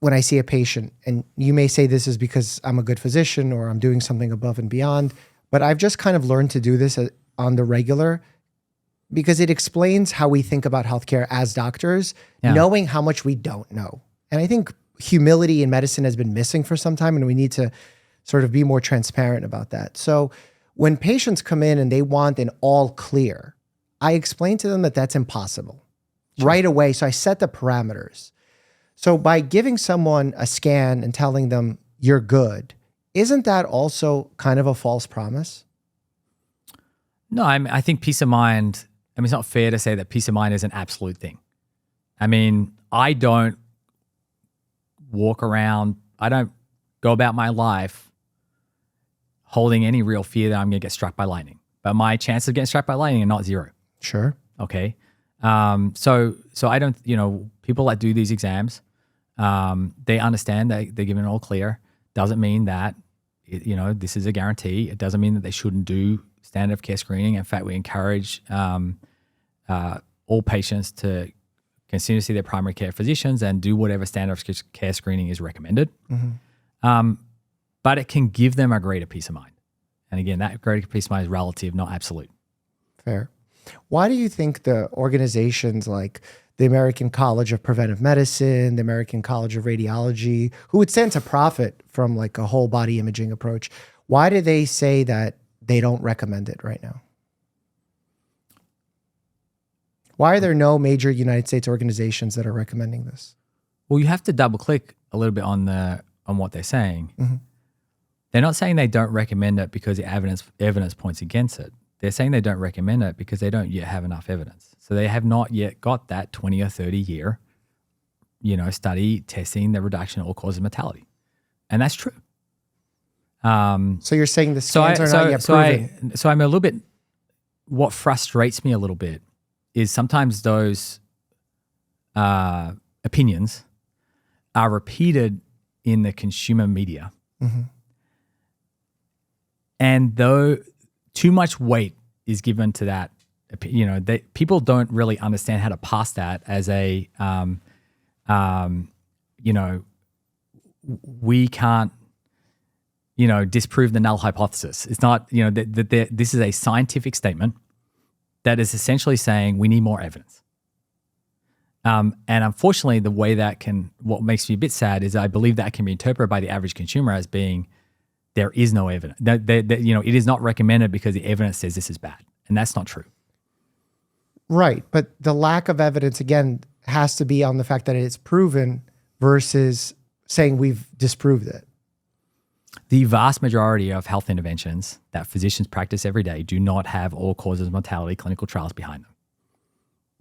D: when I see a patient, and you may say this is because I'm a good physician or I'm doing something above and beyond, but I've just kind of learned to do this on the regular because it explains how we think about healthcare as doctors, knowing how much we don't know. And I think humility in medicine has been missing for some time, and we need to sort of be more transparent about that. So when patients come in and they want an all clear, I explain to them that that's impossible right away. So I set the parameters. So by giving someone a scan and telling them you're good, isn't that also kind of a false promise?
A: No, I think peace of mind, I mean, it's not fair to say that peace of mind is an absolute thing. I mean, I don't walk around, I don't go about my life holding any real fear that I'm going to get struck by lightning. But my chances of getting struck by lightning are not zero.
D: Sure.
A: Okay. So I don't, you know, people that do these exams, they understand that they're given all clear. Doesn't mean that, you know, this is a guarantee. It doesn't mean that they shouldn't do standard of care screening. In fact, we encourage all patients to continue to see their primary care physicians and do whatever standard of care screening is recommended. But it can give them a greater peace of mind. And again, that greater peace of mind is relative, not absolute.
D: Fair. Why do you think the organizations like the American College of Preventive Medicine, the American College of Radiology, who would stand to profit from like a whole body imaging approach, why do they say that they don't recommend it right now? Why are there no major United States organizations that are recommending this?
A: Well, you have to double click a little bit on what they're saying. They're not saying they don't recommend it because the evidence points against it. They're saying they don't recommend it because they don't yet have enough evidence. So they have not yet got that 20 or 30 year, you know, study testing the reduction of all causes of mortality. And that's true.
D: So you're saying the scans are not yet proven.
A: So I'm a little bit, what frustrates me a little bit is sometimes those opinions are repeated in the consumer media. And though too much weight is given to that, you know, people don't really understand how to pass that as a, you know, we can't, you know, disprove the null hypothesis. It's not, you know, this is a scientific statement that is essentially saying we need more evidence. And unfortunately, the way what makes me a bit sad is I believe that can be interpreted by the average consumer as being, there is no evidence. You know, it is not recommended because the evidence says this is bad. And that's not true.
D: Right. But the lack of evidence, again, has to be on the fact that it's proven versus saying we've disproved it.
A: The vast majority of health interventions that physicians practice every day do not have all causes of mortality clinical trials behind them.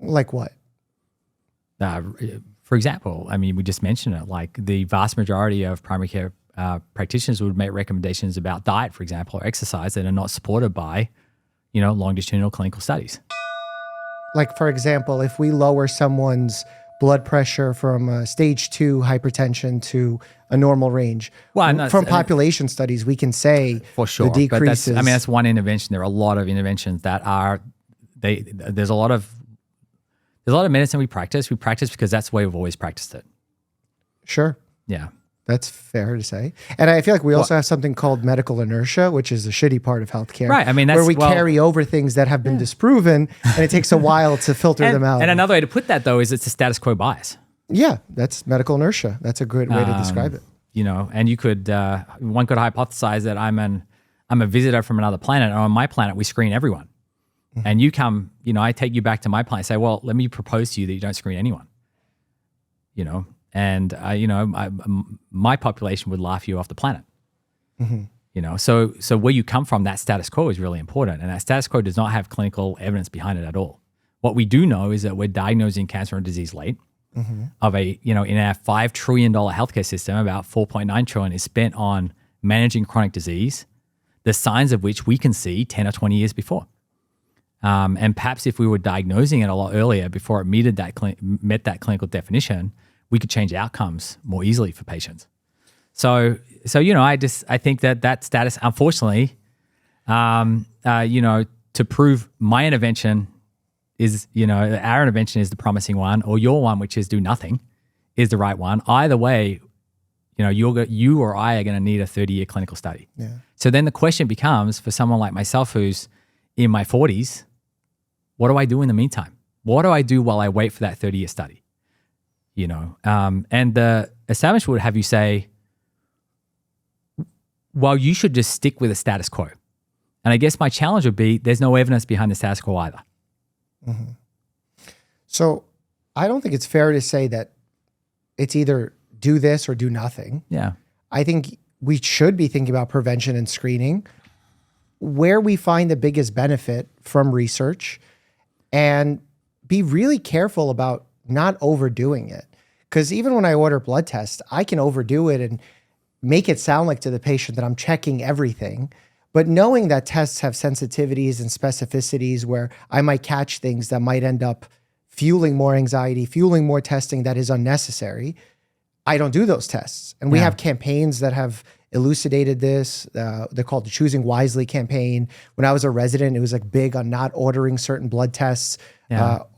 D: Like what?
A: For example, I mean, we just mentioned it, like the vast majority of primary care practitioners would make recommendations about diet, for example, or exercise that are not supported by, longitudinal clinical studies.
D: Like, for example, if we lower someone's blood pressure from stage 2 hypertension to a normal range, from population studies, we can say
A: for sure
D: the decreases.
A: But that's one intervention. There are a lot of interventions that are there's a lot of medicine we practice. We practice because that's the way we've always practiced it.
D: Sure.
A: Yeah.
D: That's fair to say. And I feel like we also have something called medical inertia, which is the shitty part of healthcare.
A: Right. I mean,
D: where we carry over things that have been disproven, and it takes a while to filter them out.
A: And another way to put that, though, is it's a status quo bias.
D: Yeah, that's medical inertia. That's a good way to describe it.
A: And you could one could hypothesize that I'm a visitor from another planet, and on my planet we screen everyone. Mm-hmm. And you come, I take you back to my planet and say, well, let me propose to you that you don't screen anyone. And my population would laugh you off the planet. Mm-hmm. So where you come from, that status quo is really important, and that status quo does not have clinical evidence behind it at all. What we do know is that we're diagnosing cancer and disease late. Mm-hmm. In our $5 trillion healthcare system, about $4.9 trillion is spent on managing chronic disease, the signs of which we can see 10 or 20 years before. And perhaps if we were diagnosing it a lot earlier, before it met that clinical definition, we could change outcomes more easily for patients. So I think that status, unfortunately, to prove my intervention is, our intervention is the promising one, or your one, which is do nothing, is the right one. Either way, you or I are going to need a 30-year clinical study. Yeah. So then the question becomes, for someone like myself who's in my 40s, what do I do in the meantime? What do I do while I wait for that 30-year study? And the establishment would have you say, well, you should just stick with the status quo. And I guess my challenge would be, there's no evidence behind the status quo either.
D: Mm-hmm. So I don't think it's fair to say that it's either do this or do nothing.
A: Yeah.
D: I think we should be thinking about prevention and screening, where we find the biggest benefit from research, and be really careful about not overdoing it. Because even when I order blood tests, I can overdo it and make it sound like to the patient that I'm checking everything. But knowing that tests have sensitivities and specificities where I might catch things that might end up fueling more anxiety, fueling more testing that is unnecessary, I don't do those tests. And we have campaigns that have elucidated this. They're called the Choosing Wisely campaign. When I was a resident, it was like big on not ordering certain blood tests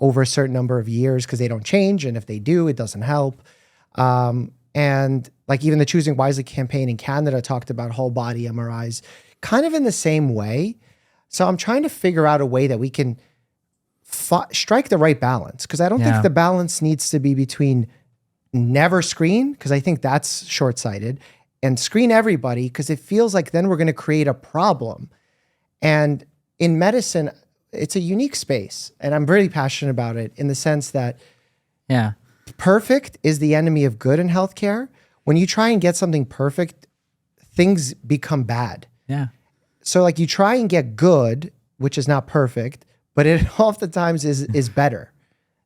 D: over a certain number of years because they don't change. And if they do, it doesn't help. And like even the Choosing Wisely campaign in Canada talked about whole body MRIs kind of in the same way. So I'm trying to figure out a way that we can strike the right balance, because I don't think the balance needs to be between never screen, because I think that's short-sighted, and screen everybody, because it feels like then we're going to create a problem. And in medicine, it's a unique space, and I'm really passionate about it in the sense that perfect is the enemy of good in healthcare. When you try and get something perfect, things become bad.
A: Yeah.
D: So like you try and get good, which is not perfect, but it oftentimes is better.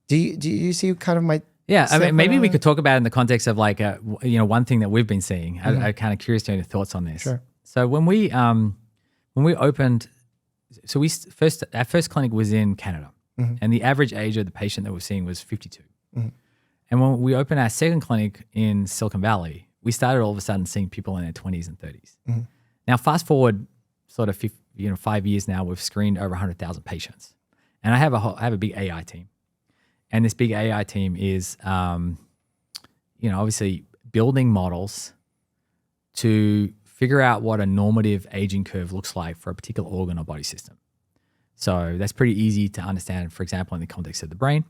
D: Do you see kind of my...
A: Yeah, I mean, maybe we could talk about it in the context of like, one thing that we've been seeing. I'm kind of curious to know your thoughts on this.
D: Sure.
A: So when we opened, our first clinic was in Canada, and the average age of the patient that we're seeing was 52. Mm-hmm. And when we opened our second clinic in Silicon Valley, we started all of a sudden seeing people in their 20s and 30s. Mm-hmm. Now, fast forward sort of 5 years now, we've screened over 100,000 patients, and I have a big AI team. And this big AI team is, obviously building models to figure out what a normative aging curve looks like for a particular organ or body system. So that's pretty easy to understand, for example, in the context of the brain,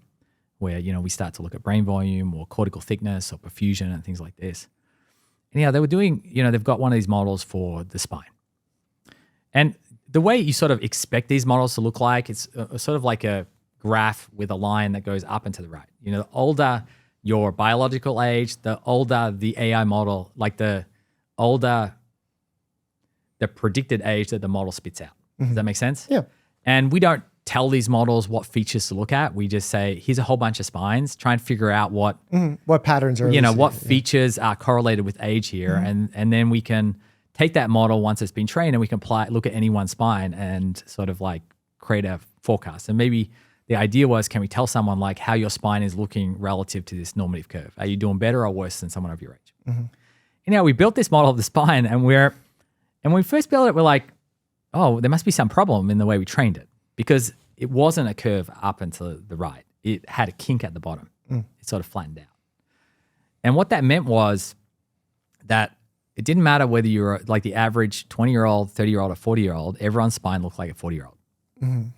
A: where, we start to look at brain volume or cortical thickness or perfusion and things like this. And they were doing, they've got one of these models for the spine. And the way you sort of expect these models to look like, it's sort of like a graph with a line that goes up and to the right. The older your biological age, the older the AI model, like the older the predicted age that the model spits out. Mm-hmm. Does that make sense?
D: Yeah.
A: And we don't tell these models what features to look at. We just say, here's a whole bunch of spines, try and figure out what
D: patterns are,
A: what features are correlated with age here. And then we can take that model once it's been trained and we can look at any one spine and sort of like create a forecast. And maybe the idea was, can we tell someone like how your spine is looking relative to this normative curve? Are you doing better or worse than someone of your age? We built this model of the spine and when we first built it, we're like, oh, there must be some problem in the way we trained it, because it wasn't a curve up and to the right. It had a kink at the bottom. It sort of flattened out. And what that meant was that it didn't matter whether you were like the average 20-year-old, 30-year-old, or 40-year-old, everyone's spine looked like a 40-year-old. And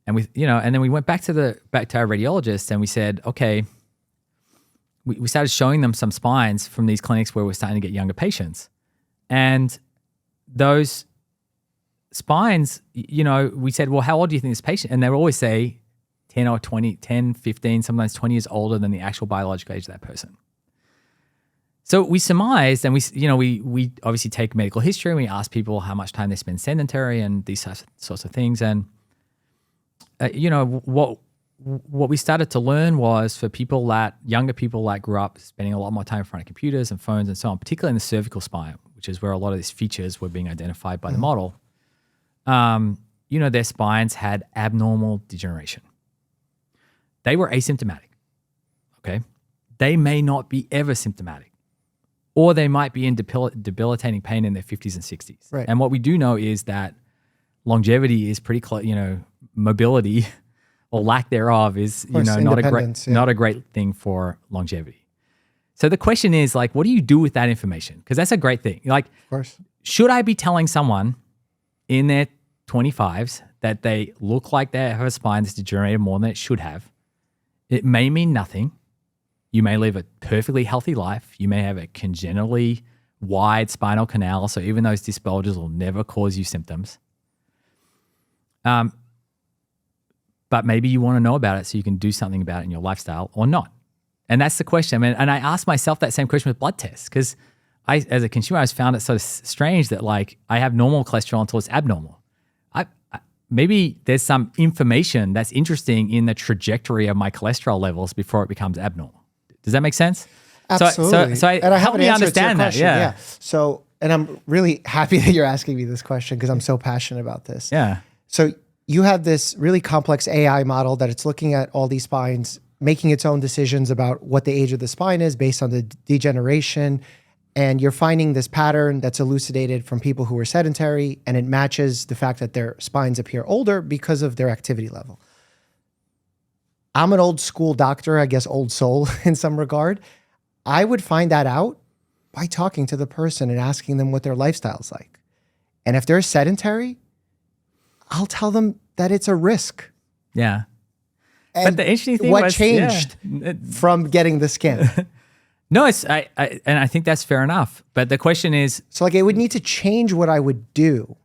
A: and then we went back to our radiologist and we said, okay, we started showing them some spines from these clinics where we're starting to get younger patients. And those spines, we said, well, how old do you think this patient? And they would always say 10 or 20, 10, 15, sometimes 20 years older than the actual biological age of that person. So we surmised, and we obviously take medical history and we ask people how much time they spend sedentary and these sorts of things. And, what we started to learn was for younger people that grew up spending a lot more time in front of computers and phones and so on, particularly in the cervical spine, which is where a lot of these features were being identified by the model, their spines had abnormal degeneration. They were asymptomatic, okay? They may not be ever symptomatic, or they might be in debilitating pain in their 50s and 60s.
D: Right.
A: And what we do know is that longevity is pretty close, mobility or lack thereof is, not a great thing for longevity. So the question is like, what do you do with that information? Because that's a great thing. Like,
D: of course,
A: should I be telling someone in their 25s that they look like they have a spine that's degenerated more than it should have? It may mean nothing. You may live a perfectly healthy life. You may have a congenitally wide spinal canal, so even those disc bulges will never cause you symptoms. But maybe you want to know about it so you can do something about it in your lifestyle or not. And that's the question. And I asked myself that same question with blood tests, because as a consumer, I found it sort of strange that like I have normal cholesterol until it's abnormal. Maybe there's some information that's interesting in the trajectory of my cholesterol levels before it becomes abnormal. Does that make sense?
D: Absolutely.
A: So
D: and I
A: help me understand that. Yeah.
D: So, and I'm really happy that you're asking me this question because I'm so passionate about this.
A: Yeah.
D: So you have this really complex AI model that it's looking at all these spines, making its own decisions about what the age of the spine is based on the degeneration. And you're finding this pattern that's elucidated from people who are sedentary, and it matches the fact that their spines appear older because of their activity level. I'm an old school doctor, I guess old soul in some regard. I would find that out by talking to the person and asking them what their lifestyle's like. And if they're sedentary, I'll tell them that it's a risk.
A: Yeah.
D: And
A: but the interesting thing
D: what changed from getting the scan?
A: No, and I think that's fair enough. But the question is,
D: so like it would need to change what I would do.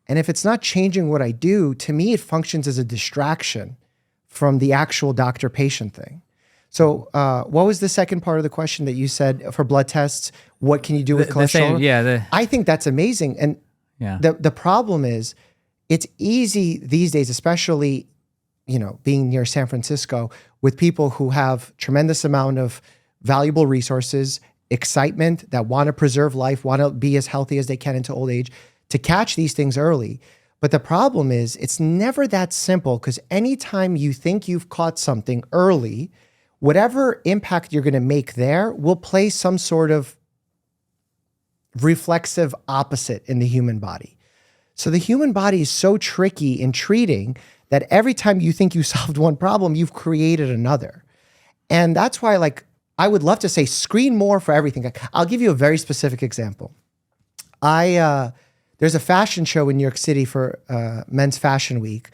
D: And if it's not changing what I do, to me, it functions as a distraction from the actual doctor-patient thing. So what was the second part of the question that you said for blood tests? What can you do with cholesterol? I think that's amazing. And the problem is it's easy these days, especially, being near San Francisco, with people who have tremendous amount of valuable resources, excitement, that want to preserve life, want to be as healthy as they can into old age, to catch these things early. But the problem is it's never that simple, because anytime you think you've caught something early, whatever impact you're going to make there will play some sort of reflexive opposite in the human body. So the human body is so tricky in treating that every time you think you solved one problem, you've created another. And that's why, I would love to say screen more for everything. I'll give you a very specific example. There's a fashion show in New York City for Men's Fashion Week.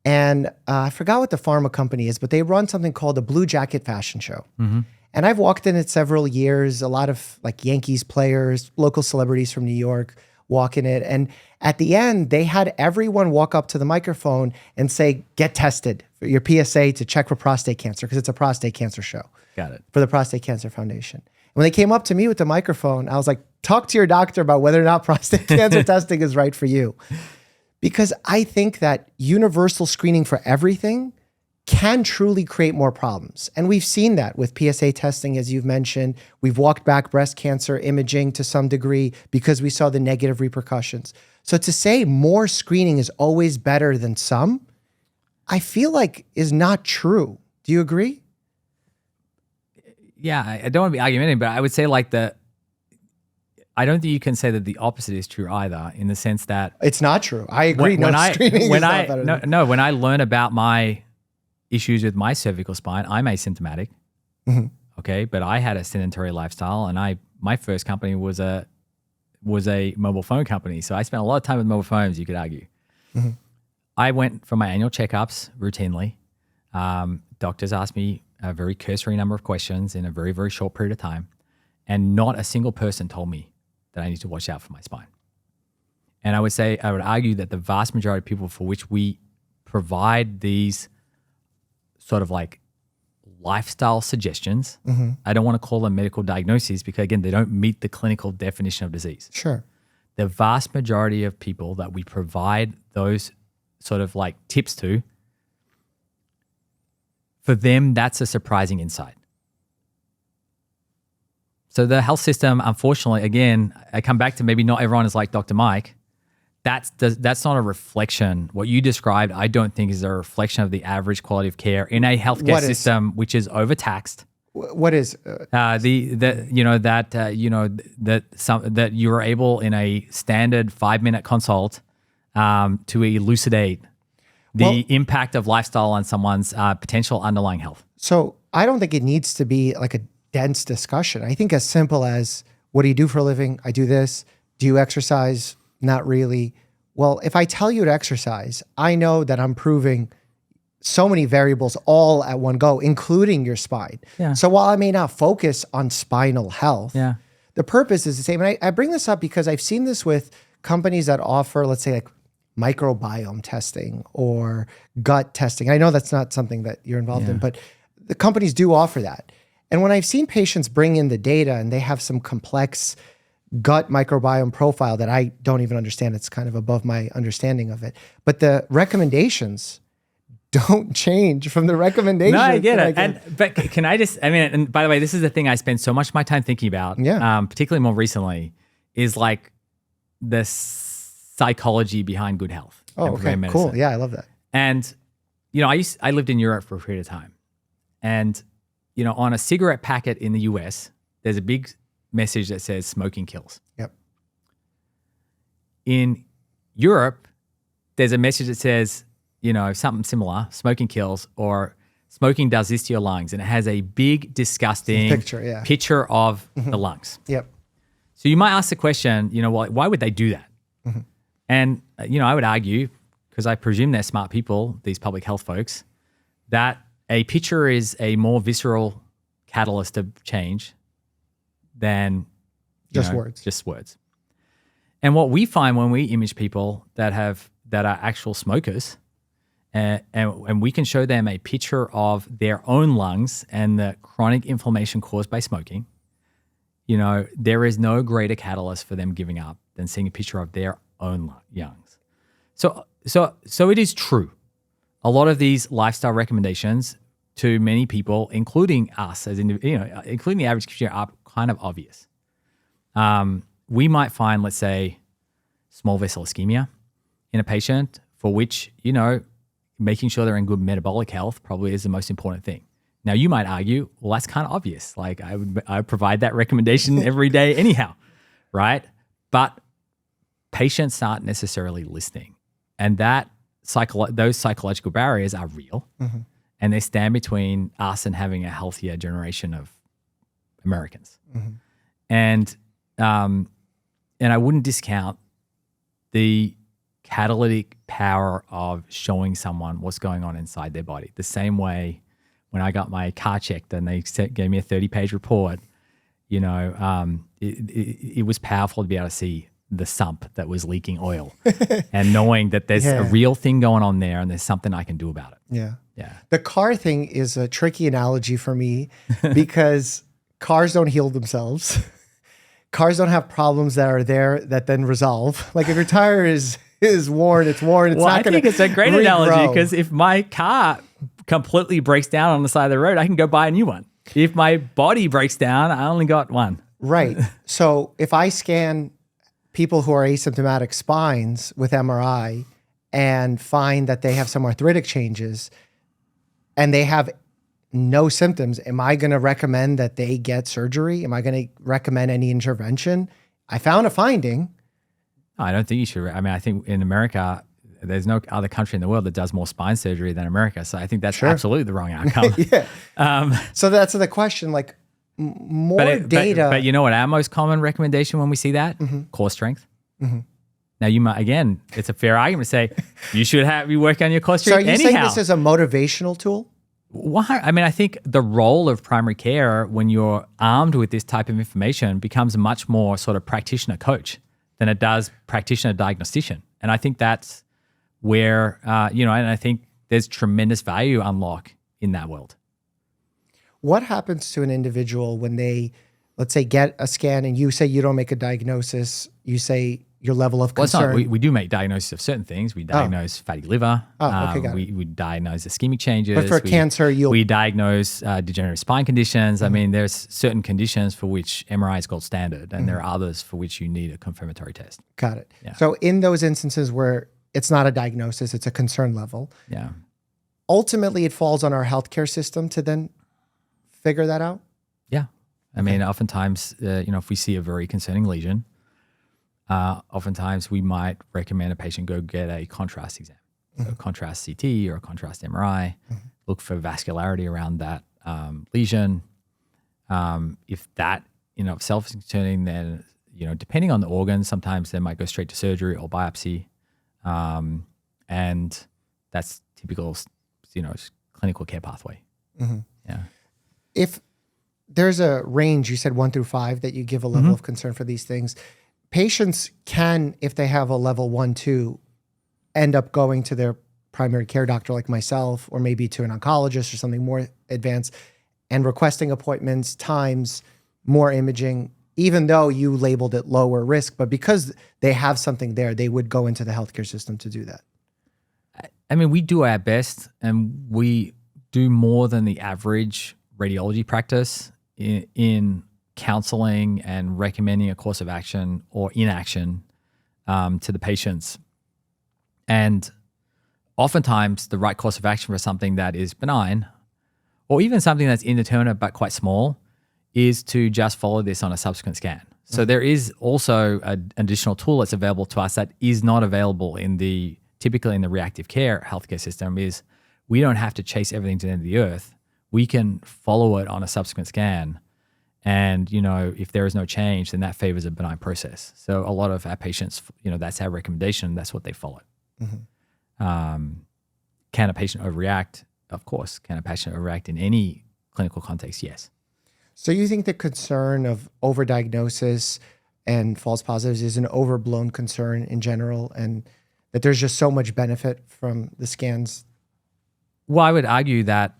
D: And I forgot what the pharma company is, but they run something called the Blue Jacket Fashion Show. Mm-hmm. And I've walked in it several years, a lot of Yankees players, local celebrities from New York walk in it. And at the end, they had everyone walk up to the microphone and say, get tested for your PSA to check for prostate cancer, because it's a prostate cancer show.
A: Got it.
D: For the Prostate Cancer Foundation. When they came up to me with the microphone, I was like, talk to your doctor about whether or not prostate cancer testing is right for you. Because I think that universal screening for everything can truly create more problems. And we've seen that with PSA testing, as you've mentioned. We've walked back breast cancer imaging to some degree because we saw the negative repercussions. So to say more screening is always better than some, I feel like is not true. Do you agree?
A: Yeah, I don't want to be argumentative, but I would say like I don't think you can say that the opposite is true either, in the sense that
D: It's not true. I agree. Screening is not better than
A: when I learn about my issues with my cervical spine, I'm asymptomatic. Okay, but I had a sedentary lifestyle, and my first company was a mobile phone company, so I spent a lot of time with mobile phones. You could argue. I went for my annual checkups routinely. Doctors asked me a very cursory number of questions in a very, very short period of time, and not a single person told me that I need to watch out for my spine. And I would argue that the vast majority of people for which we provide these sort of like lifestyle suggestions, I don't want to call them medical diagnoses because, again, they don't meet the clinical definition of disease.
D: Sure.
A: The vast majority of people that we provide those sort of like tips to, for them, that's a surprising insight. So the health system, unfortunately, again, I come back to maybe not everyone is like Dr. Mike. That's not a reflection. What you described, I don't think is a reflection of the average quality of care in a healthcare system which is overtaxed.
D: What is
A: that you are able in a standard 5-minute consult to elucidate the impact of lifestyle on someone's potential underlying health.
D: So I don't think it needs to be like a dense discussion. I think as simple as, what do you do for a living? I do this. Do you exercise? Not really. Well, if I tell you to exercise, I know that I'm proving so many variables all at one go, including your spine.
A: Yeah.
D: So while I may not focus on spinal health, the purpose is the same. And I bring this up because I've seen this with companies that offer, let's say, like microbiome testing or gut testing. I know that's not something that you're involved in, but the companies do offer that. And when I've seen patients bring in the data and they have some complex gut microbiome profile that I don't even understand, it's kind of above my understanding of it, but the recommendations don't change from the recommendations.
A: No, I get it. But can I just, and by the way, this is the thing I spend so much of my time thinking about, particularly more recently, is like the psychology behind good health.
D: Oh, okay, cool. Yeah, I love that.
A: And, I lived in Europe for a period of time. And, on a cigarette packet in the US, there's a big message that says smoking kills.
D: Yep.
A: In Europe, there's a message that says, something similar, smoking kills, or smoking does this to your lungs. And it has a big, disgusting picture of the lungs.
D: Yep.
A: So you might ask the question, why would they do that? And, I would argue, because I presume they're smart people, these public health folks, that a picture is a more visceral catalyst of change than
D: just words. And
A: what we find when we image people that are actual smokers, and we can show them a picture of their own lungs and the chronic inflammation caused by smoking, there is no greater catalyst for them giving up than seeing a picture of their own lungs. So it is true. A lot of these lifestyle recommendations to many people, including us as including the average consumer, are kind of obvious. We might find, let's say, small vessel ischemia in a patient for which, making sure they're in good metabolic health probably is the most important thing. Now, you might argue, well, that's kind of obvious. Like I would provide that recommendation every day anyhow, right? But patients aren't necessarily listening. And those psychological barriers are real. And they stand between us and having a healthier generation of Americans. And I wouldn't discount the catalytic power of showing someone what's going on inside their body. The same way when I got my car checked and they gave me a 30-page report, it was powerful to be able to see the sump that was leaking oil and knowing that there's a real thing going on there and there's something I can do about it. Yeah.
D: The car thing is a tricky analogy for me because cars don't heal themselves. Cars don't have problems that are there that then resolve. Like if your tire is is worn. It's worn. It's
A: Well,
D: not
A: I
D: going to
A: think it's a great analogy because if my car completely breaks down on the side of the road, I can go buy a new one. If my body breaks down, I only got one.
D: Right. So if I scan people who are asymptomatic spines with MRI and find that they have some arthritic changes and they have no symptoms, am I going to recommend that they get surgery? Am I going to recommend any intervention? I found a finding.
A: I don't think you should. I mean, I think in America, there's no other country in the world that does more spine surgery than America. So I think that's absolutely the wrong outcome.
D: Yeah. So that's the question, like more data.
A: But you know what our most common recommendation when we see that? Core strength. Now you might, again, it's a fair argument to say you should be working on your core
D: So
A: strength
D: are you
A: anyhow.
D: saying this is a motivational tool?
A: Why? I mean, I think the role of primary care when you're armed with this type of information becomes much more sort of practitioner coach than it does practitioner diagnostician. And I think that's where, and I think there's tremendous value unlock in that world.
D: What happens to an individual when they, let's say, get a scan and you say you don't make a diagnosis, you say your level of concern?
A: Well, we do make diagnosis of certain things. We diagnose fatty liver.
D: Okay, got it.
A: We diagnose ischemic changes.
D: But for cancer,
A: we diagnose degenerative spine conditions. I mean, there's certain conditions for which MRI is gold standard, and there are others for which you need a confirmatory test.
D: Got it.
A: Yeah.
D: So in those instances where it's not a diagnosis, it's a concern level.
A: Yeah.
D: Ultimately, it falls on our healthcare system to then figure that out.
A: Yeah. I mean, oftentimes, if we see a very concerning lesion, oftentimes we might recommend a patient go get a contrast exam. So contrast CT or a contrast MRI, look for vascularity around that lesion. If that in itself is concerning, then, depending on the organ, sometimes they might go straight to surgery or biopsy. And that's typical, clinical care pathway. Yeah.
D: If there's a range, you said 1 through 5, that you give a level of concern for these things, patients can, if they have a level 1, 2, end up going to their primary care doctor like myself, or maybe to an oncologist or something more advanced, and requesting appointments, times, more imaging, even though you labeled it lower risk. But because they have something there, they would go into the healthcare system to do that.
A: I mean, we do our best, and we do more than the average radiology practice in counseling and recommending a course of action or inaction to the patients. And oftentimes the right course of action for something that is benign, or even something that's indeterminate but quite small, is to just follow this on a subsequent scan. So there is also an additional tool that's available to us that is not available typically in the reactive care healthcare system, is we don't have to chase everything to the end of the earth. We can follow it on a subsequent scan. And, if there is no change, then that favors a benign process. So a lot of our patients, that's our recommendation. That's what they follow. Can a patient overreact? Of course. Can a patient overreact in any clinical context? Yes.
D: So you think the concern of overdiagnosis and false positives is an overblown concern in general, and that there's just so much benefit from the scans?
A: Well, I would argue that,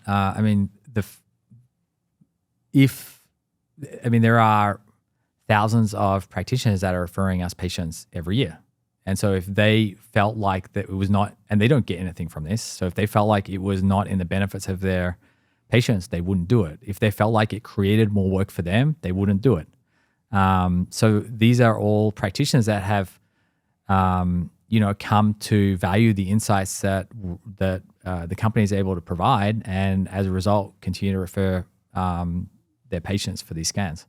A: there are thousands of practitioners that are referring us patients every year. And so if they felt like that it was not, and they don't get anything from this, so if they felt like it was not in the benefits of their patients, they wouldn't do it. If they felt like it created more work for them, they wouldn't do it. So these are all practitioners that have, come to value the insights that the company is able to provide, and as a result, continue to refer their patients for these scans.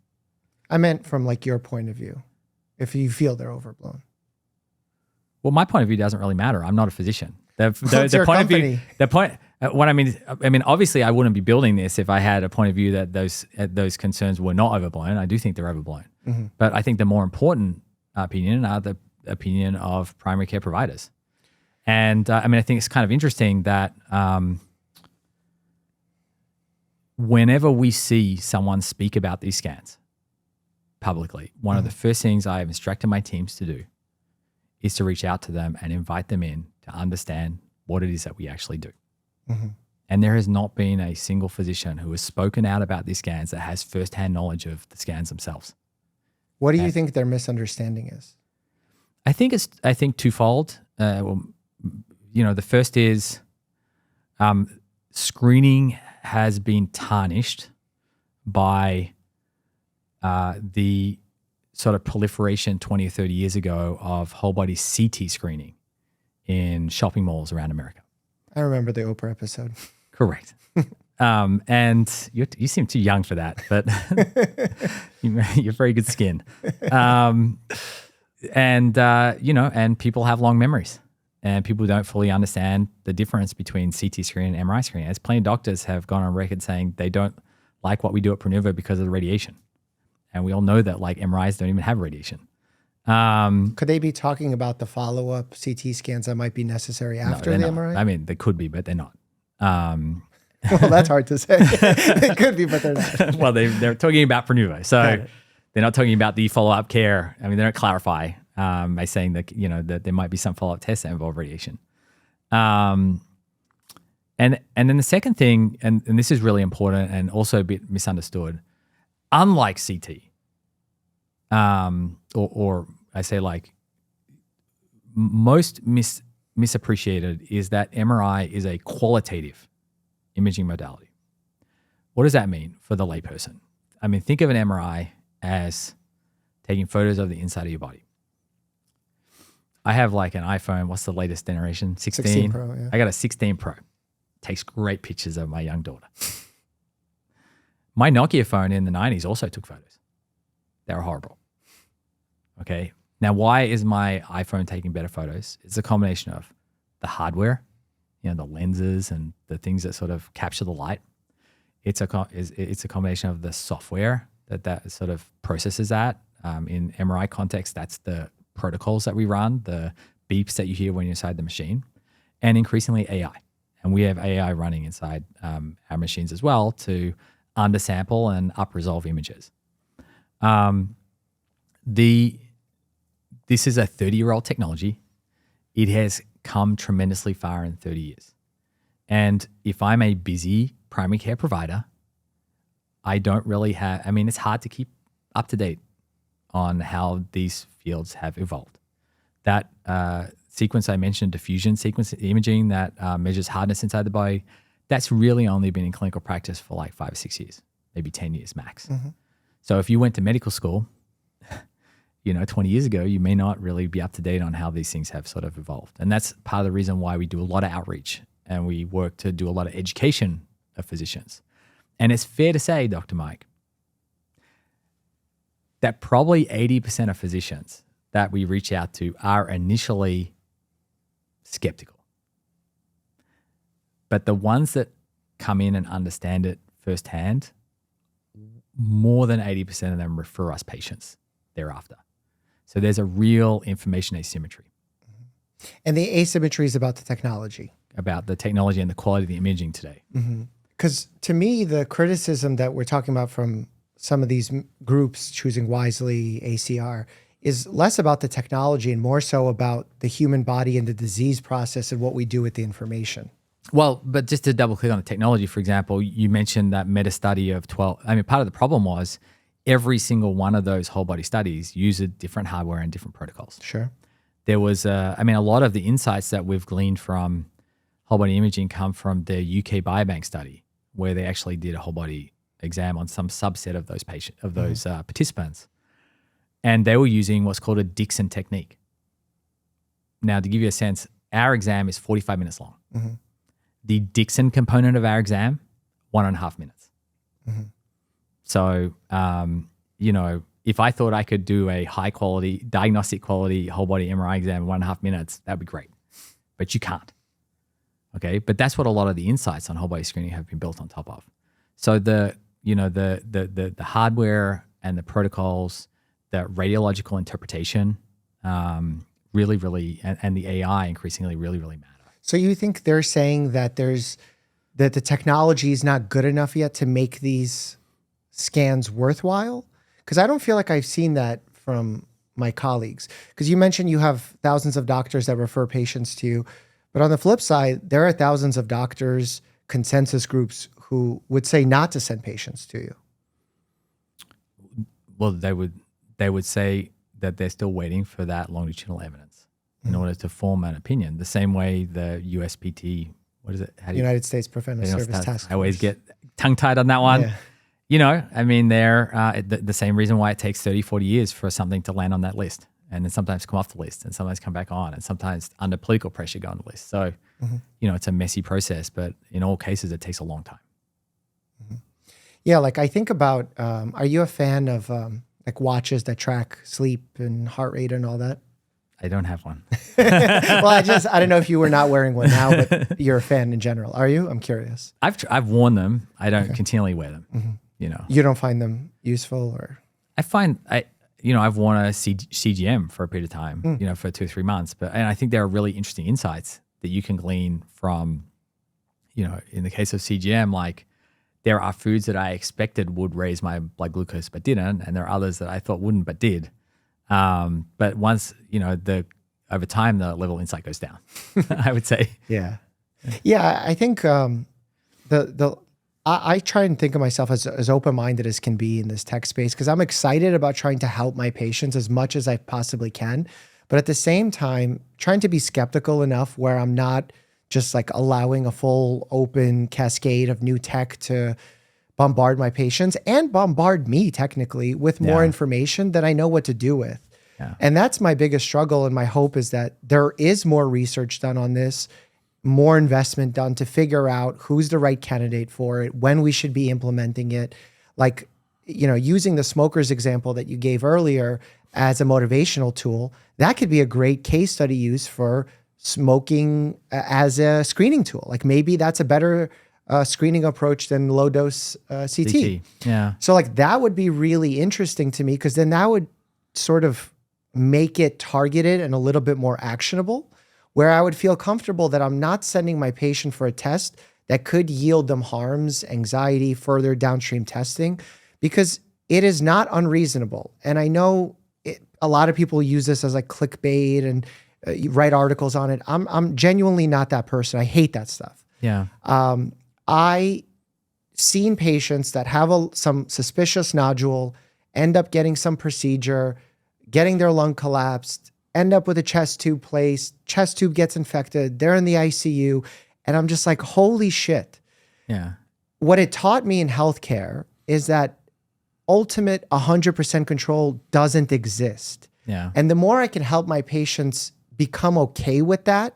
D: I meant from like your point of view, if you feel they're overblown.
A: Well, my point of view doesn't really matter. I'm not a physician. The
D: your
A: point
D: company.
A: of view, the point. What I mean, obviously, I wouldn't be building this if I had a point of view that those concerns were not overblown. I do think they're overblown, but I think the more important opinion are the opinion of primary care providers. And I think it's kind of interesting that whenever we see someone speak about these scans publicly, one of the first things I have instructed my teams to do is to reach out to them and invite them in to understand what it is that we actually do. And there has not been a single physician who has spoken out about these scans that has firsthand knowledge of the scans themselves.
D: What do you think their misunderstanding is?
A: I think twofold. Well, the first is screening has been tarnished by the sort of proliferation 20 or 30 years ago of whole body CT screening in shopping malls around America.
D: I remember the Oprah episode.
A: Correct. And you seem too young for that, but you're very good skin. And people have long memories, and people don't fully understand the difference between CT screening and MRI screening. As plenty of doctors have gone on record saying they don't like what we do at Prenuvo because of the radiation. And we all know that like MRIs don't even have radiation.
D: Could they be talking about the follow-up CT scans that might be necessary after the MRI?
A: I mean, they could be, but they're not.
D: Well, that's hard to say. They could be, but they're not.
A: Well, they're talking about Prenuvo. So they're not talking about the follow-up care. I mean, they don't clarify by saying that, that there might be some follow-up tests that involve radiation. And then the second thing, and this is really important and also a bit misunderstood, unlike CT, or I say like most misappreciated is that MRI is a qualitative imaging modality. What does that mean for the layperson? I mean, think of an MRI as taking photos of the inside of your body. I have like an iPhone, what's the latest generation? 16
D: Pro, yeah.
A: I got a 16 Pro. Takes great pictures of my young daughter. My Nokia phone in the 90s also took photos. They were horrible. Okay. Now, why is my iPhone taking better photos? It's a combination of the hardware, the lenses and the things that sort of capture the light. It's a combination of the software that sort of processes that. In MRI context, that's the protocols that we run, the beeps that you hear when you're inside the machine, and increasingly AI. And we have AI running inside our machines as well to undersample and up-resolve images. This is a 30-year-old technology. It has come tremendously far in 30 years. And if I'm a busy primary care provider, I don't really have, it's hard to keep up to date on how these fields have evolved. That sequence I mentioned, diffusion sequence imaging that measures hardness inside the body, that's really only been in clinical practice for like 5 or 6 years, maybe 10 years max. Mm-hmm. So if you went to medical school, 20 years ago, you may not really be up to date on how these things have sort of evolved. And that's part of the reason why we do a lot of outreach and we work to do a lot of education of physicians. And it's fair to say, Dr. Mike, that probably 80% of physicians that we reach out to are initially skeptical. But the ones that come in and understand it firsthand, more than 80% of them refer us patients thereafter. So there's a real information asymmetry.
D: And the asymmetry is about the technology.
A: About the technology and the quality of the imaging today.
D: Because to me, the criticism that we're talking about from some of these groups, Choosing Wisely, ACR, is less about the technology and more so about the human body and the disease process and what we do with the information.
A: Well, but just to double click on the technology, for example, you mentioned that meta study of 12. Part of the problem was every single one of those whole body studies used different hardware and different protocols.
D: Sure.
A: There was, a lot of the insights that we've gleaned from whole body imaging come from the UK Biobank study, where they actually did a whole body exam on some subset of those participants. And they were using what's called a Dixon technique. Now, to give you a sense, our exam is 45 minutes long. Mm-hmm. The Dixon component of our exam, 1.5 minutes. Mm-hmm. So, if I thought I could do a high quality, diagnostic quality whole body MRI exam in 1.5 minutes, that'd be great. But you can't. Okay. But that's what a lot of the insights on whole body screening have been built on top of. So the hardware and the protocols, the radiological interpretation, really, and the AI increasingly really matter.
D: So you think they're saying that that the technology is not good enough yet to make these scans worthwhile? Because I don't feel like I've seen that from my colleagues. Because you mentioned you have thousands of doctors that refer patients to you. But on the flip side, there are thousands of doctors, consensus groups who would say not to send patients to you.
A: Well, they would say that they're still waiting for that longitudinal evidence. in order to form an opinion. The same way the USPT, what is it? How do you,
D: United States Preventive Service Task
A: I always
D: Force.
A: get tongue-tied on that one.
D: Yeah.
A: You know, I mean, they're the same reason why it takes 30, 40 years for something to land on that list, and then sometimes come off the list, and sometimes come back on, and sometimes under political pressure go on the list. So, you know, it's a messy process, but in all cases, it takes a long time.
D: Yeah, like I think about, are you a fan of like watches that track sleep and heart rate and all that?
A: I don't have one.
D: Well, I don't know if you were not wearing one now, but you're a fan in general. Are you? I'm curious.
A: I've worn them. I don't continually wear them. You know,
D: You don't find them useful, or?
A: I find I've worn a CGM for a period of time, you know, for 2 or 3 months, and I think there are really interesting insights that you can glean from, you know, in the case of CGM, like there are foods that I expected would raise my blood glucose but didn't, and there are others that I thought wouldn't but did. But once, you know, over time, the level of insight goes down, I would say.
D: Yeah. Yeah, I think I try and think of myself as open-minded as can be in this tech space, because I'm excited about trying to help my patients as much as I possibly can. But at the same time, trying to be skeptical enough where I'm not just like allowing a full open cascade of new tech to bombard my patients and bombard me technically with more information that I know what to do with.
A: Yeah.
D: And that's my biggest struggle. And my hope is that there is more research done on this, more investment done to figure out who's the right candidate for it, when we should be implementing it. Like, you know, using the smokers example that you gave earlier as a motivational tool, that could be a great case study use for smoking as a screening tool. Like maybe that's a better screening approach than low dose CT.
A: Yeah.
D: So like that would be really interesting to me, because then that would sort of make it targeted and a little bit more actionable, where I would feel comfortable that I'm not sending my patient for a test that could yield them harms, anxiety, further downstream testing, because it is not unreasonable. And I know a lot of people use this as like clickbait and write articles on it. I'm genuinely not that person. I hate that stuff.
A: Yeah.
D: I seen patients that have some suspicious nodule, end up getting some procedure, getting their lung collapsed, end up with a chest tube placed, chest tube gets infected, they're in the ICU, and I'm just like, holy shit.
A: Yeah.
D: What it taught me in healthcare is that ultimate 100% control doesn't exist.
A: Yeah.
D: And the more I can help my patients become okay with that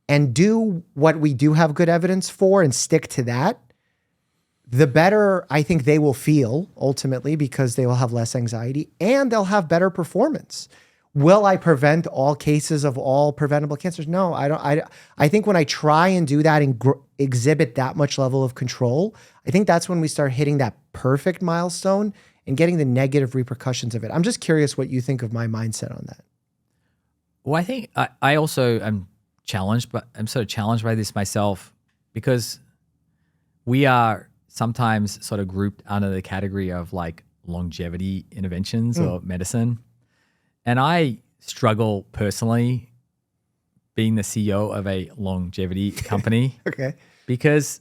D: and do what we do have good evidence for and stick to that, the better I think they will feel ultimately, because they will have less anxiety and they'll have better performance. Will I prevent all cases of all preventable cancers? No, I don't. I think when I try and do that and exhibit that much level of control, I think that's when we start hitting that perfect milestone and getting the negative repercussions of it. I'm just curious what you think of my mindset on that.
A: Well, I think I also am challenged, but I'm sort of challenged by this myself, because we are sometimes sort of grouped under the category of like longevity interventions or medicine. And I struggle personally being the CEO of a longevity company.
D: Okay.
A: Because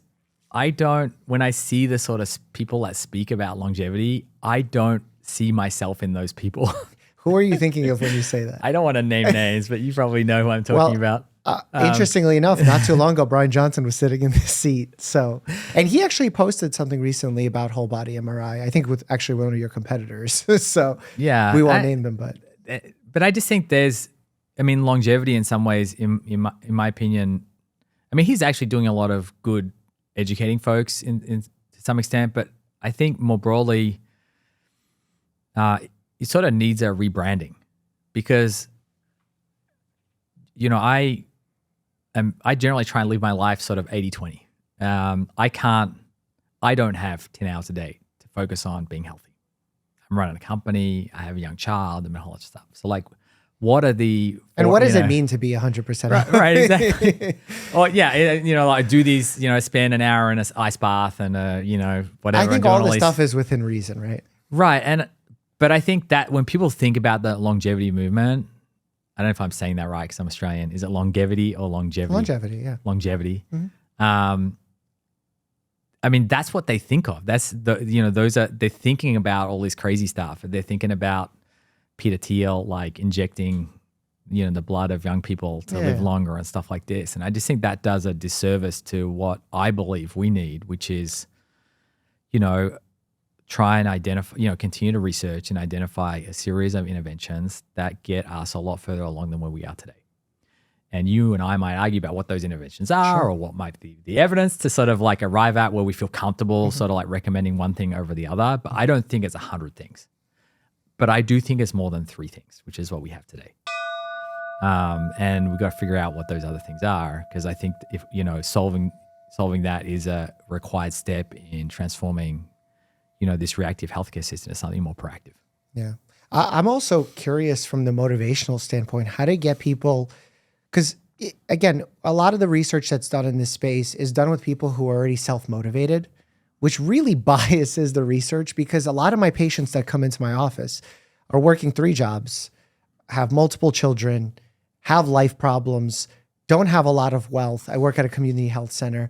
A: when I see the sort of people that speak about longevity, I don't see myself in those people.
D: Who are you thinking of when you say that?
A: I don't want to name names, but you probably know who I'm talking about.
D: Interestingly enough, not too long ago, Brian Johnson was sitting in this seat. So, and he actually posted something recently about whole body MRI, I think with actually one of your competitors. So
A: yeah,
D: we won't name them,
A: but I just think longevity in some ways, in my opinion, he's actually doing a lot of good educating folks in to some extent, but I think more broadly, it sort of needs a rebranding, because, you know, I generally try and live my life sort of 80-20. I don't have 10 hours a day to focus on being healthy. I'm running a company, I have a young child, and a whole lot of stuff. So like, what are the...
D: And what does it mean to be 100%?
A: Right, exactly. Or yeah, like do these, spend an hour in an ice bath and, whatever.
D: I think all this stuff is within reason, right?
A: Right. But I think that when people think about the longevity movement, I don't know if I'm saying that right because I'm Australian. Is it longevity or longevity?
D: Longevity, yeah.
A: Longevity. Mm-hmm. That's what they think of. That's they're thinking about all this crazy stuff. They're thinking about Peter Thiel, like injecting the blood of young people to live longer and stuff like this. And I just think that does a disservice to what I believe we need, which is, try and identify, continue to research and identify a series of interventions that get us a lot further along than where we are today. And you and I might argue about what those interventions are or what might be the evidence to sort of like arrive at where we feel comfortable sort of like recommending one thing over the other. But I don't think it's 100 things. But I do think it's more than 3 things, which is what we have today. And we've got to figure out what those other things are, because I think if, solving that is a required step in transforming, this reactive healthcare system into something more proactive.
D: Yeah. I'm also curious from the motivational standpoint, how to get people, because again, a lot of the research that's done in this space is done with people who are already self-motivated, which really biases the research, because a lot of my patients that come into my office are working 3 jobs, have multiple children, have life problems, don't have a lot of wealth. I work at a community health center.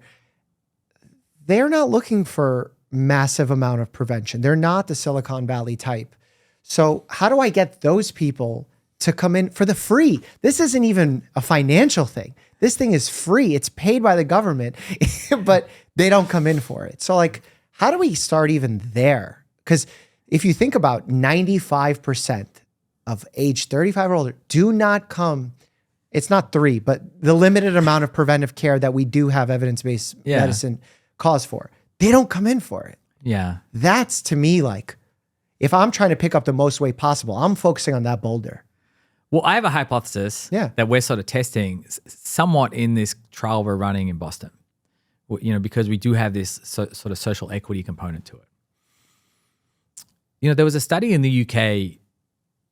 D: They're not looking for massive amount of prevention. They're not the Silicon Valley type. So how do I get those people to come in for the free? This isn't even a financial thing. This thing is free. It's paid by the government, but they don't come in for it. So like, how do we start even there? Because if you think about 95% of age 35 or older do not come, it's not 3, but the limited amount of preventive care that we do have evidence-based medicine calls for, they don't come in for it.
A: Yeah.
D: That's to me, like, if I'm trying to pick up the most weight possible, I'm focusing on that boulder.
A: Well, I have a hypothesis that we're sort of testing somewhat in this trial we're running in Boston, because we do have this sort of social equity component to it. There was a study in the UK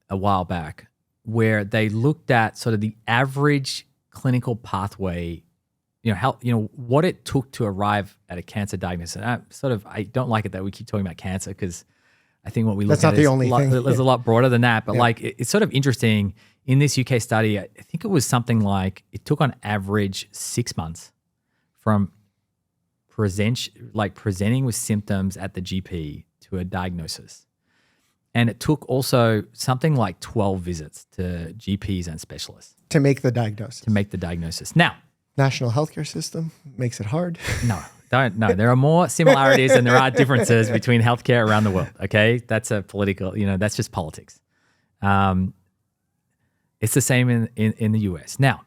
A: a while back where they looked at sort of the average clinical pathway, what it took to arrive at a cancer diagnosis. And I don't like it that we keep talking about cancer, because I think what we look at is a lot broader than that. But like, it's sort of interesting in this UK study. I think it was something like it took on average 6 months from presenting with symptoms at the GP to a diagnosis. And it took also something like 12 visits to GPs and specialists.
D: To make the diagnosis. Now, national healthcare system makes it hard.
A: No. There are more similarities than there are differences between healthcare around the world. Okay, that's a political. That's just politics. It's the same in the US. Now,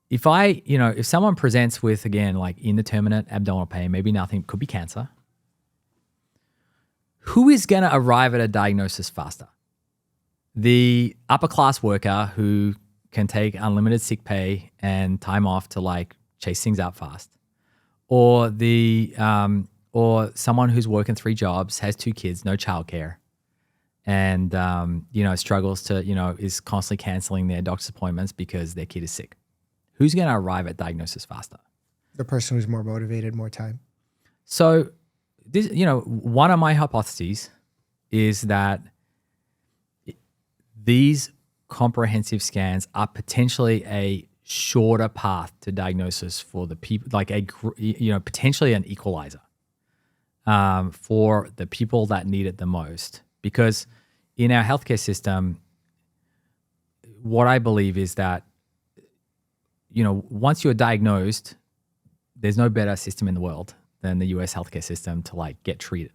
A: if someone presents with, again, like indeterminate abdominal pain, maybe nothing, could be cancer. Who is going to arrive at a diagnosis faster? The upper class worker who can take unlimited sick pay and time off to like chase things out fast, or or someone who's working 3 jobs, has 2 kids, no childcare, and struggles to is constantly canceling their doctor's appointments because their kid is sick. Who's going to arrive at diagnosis faster?
D: The person who's more motivated, more time.
A: So this, one of my hypotheses is that these comprehensive scans are potentially a shorter path to diagnosis for the people, like potentially an equalizer for the people that need it the most. Because in our healthcare system, what I believe is that, once you're diagnosed, there's no better system in the world than the US healthcare system to like get treated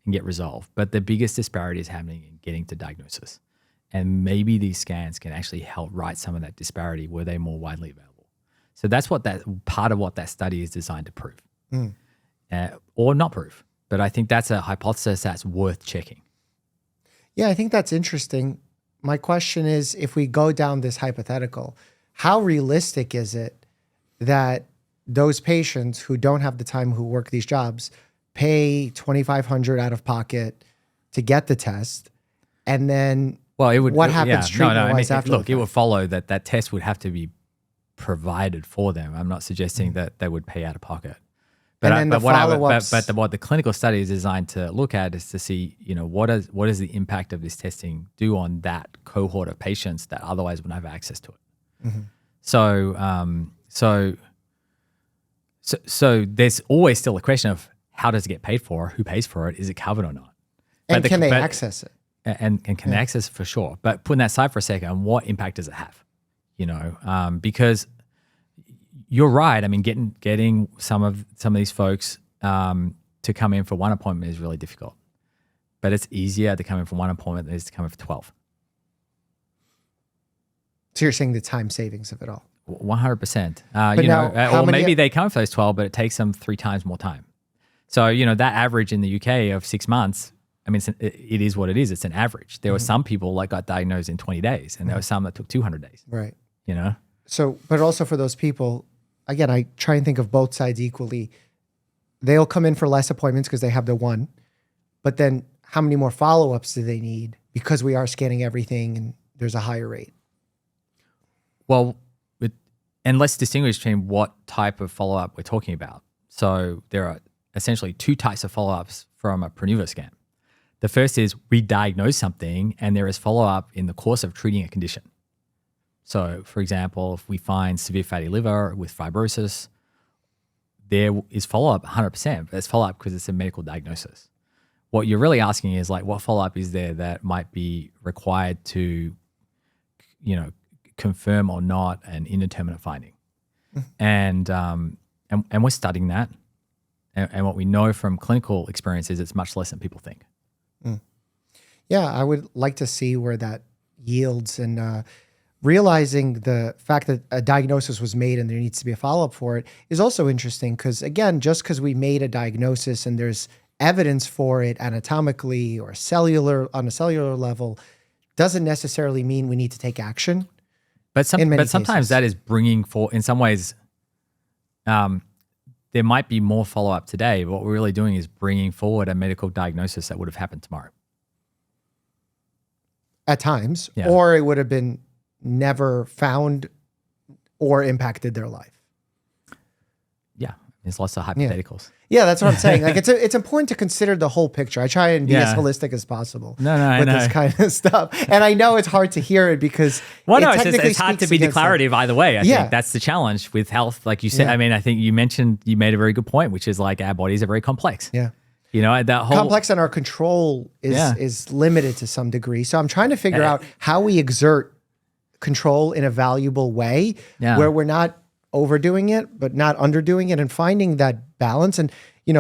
A: and get resolved. But the biggest disparity is happening in getting to diagnosis. And maybe these scans can actually help right some of that disparity where they're more widely available. So that's part of what that study is designed to prove, or not prove. But I think that's a hypothesis that's worth checking.
D: Yeah, I think that's interesting. My question is, if we go down this hypothetical, how realistic is it that those patients who don't have the time, who work these jobs, pay $2,500 out of pocket to get the test, and then what happens treatment-wise after?
A: Look, it would follow that test would have to be provided for them. I'm not suggesting that they would pay out of pocket. But what the clinical study is designed to look at is to see, what is the impact of this testing do on that cohort of patients that otherwise wouldn't have access to it. Mm-hmm. So there's always still a question of how does it get paid for? Who pays for it? Is it covered or not?
D: And can they access it?
A: and can access for sure. But putting that aside for a second, what impact does it have? Because you're right. I mean, getting some of these folks to come in for one appointment is really difficult. But it's easier to come in for one appointment than it is to come in for 12.
D: So you're saying the time savings of it all?
A: 100%.
D: Or
A: maybe they come for those 12, but it takes them 3 times more time. So, that average in the UK of 6 months, I mean, it is what it is. It's an average. There were some people that got diagnosed in 20 days, and there were some that took 200 days.
D: Right.
A: So,
D: but also for those people, again, I try and think of both sides equally. They'll come in for less appointments because they have the one, but then how many more follow-ups do they need? Because we are scanning everything and there's a higher rate.
A: Well, and let's distinguish between what type of follow-up we're talking about. So there are essentially 2 types of follow-ups from a Prenuvo scan. The first is we diagnose something and there is follow-up in the course of treating a condition. So for example, if we find severe fatty liver with fibrosis, there is follow-up 100%, but it's follow-up because it's a medical diagnosis. What you're really asking is what follow-up is there that might be required to, confirm or not an indeterminate finding. And we're studying that. And what we know from clinical experience is it's much less than people think.
D: Yeah, I would like to see where that yields, and realizing the fact that a diagnosis was made and there needs to be a follow-up for it is also interesting because, again, just because we made a diagnosis and there's evidence for it anatomically or on a cellular level doesn't necessarily mean we need to take action.
A: But sometimes
D: cases.
A: that is bringing for, in some ways, there might be more follow-up today. But what we're really doing is bringing forward a medical diagnosis that would have happened tomorrow.
D: At times,
A: Yeah.
D: or it would have been never found or impacted their life.
A: Yeah, there's lots of hypotheticals.
D: Yeah, that's what I'm saying. It's important to consider the whole picture. I try and be as holistic as possible with this kind of stuff. And I know it's hard to hear it because
A: it's hard to be declarative either way. I think that's the challenge with health. Like you said, I mean, I think you made a very good point, which is our bodies are very complex.
D: Yeah.
A: That whole
D: complex, and our control is limited to some degree. So I'm trying to figure out how we exert control in a valuable way where we're not overdoing it, but not underdoing it, and finding that balance. And,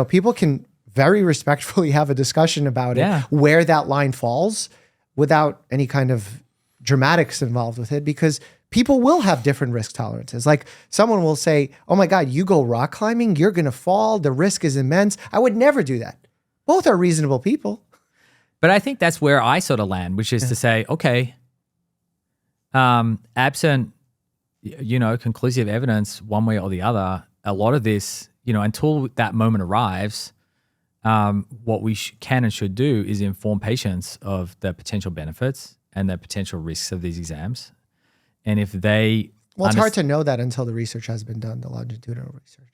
D: people can very respectfully have a discussion about it, where that line falls without any kind of dramatics involved with it, because people will have different risk tolerances. Like someone will say, oh my God, you go rock climbing, you're going to fall. The risk is immense. I would never do that. Both are reasonable people.
A: But I think that's where I sort of land, which is to say, okay, absent, conclusive evidence one way or the other, a lot of this, until that moment arrives, what we can and should do is inform patients of the potential benefits and the potential risks of these exams. And if they...
D: Well, it's hard to know that until the research has been done, the longitudinal research.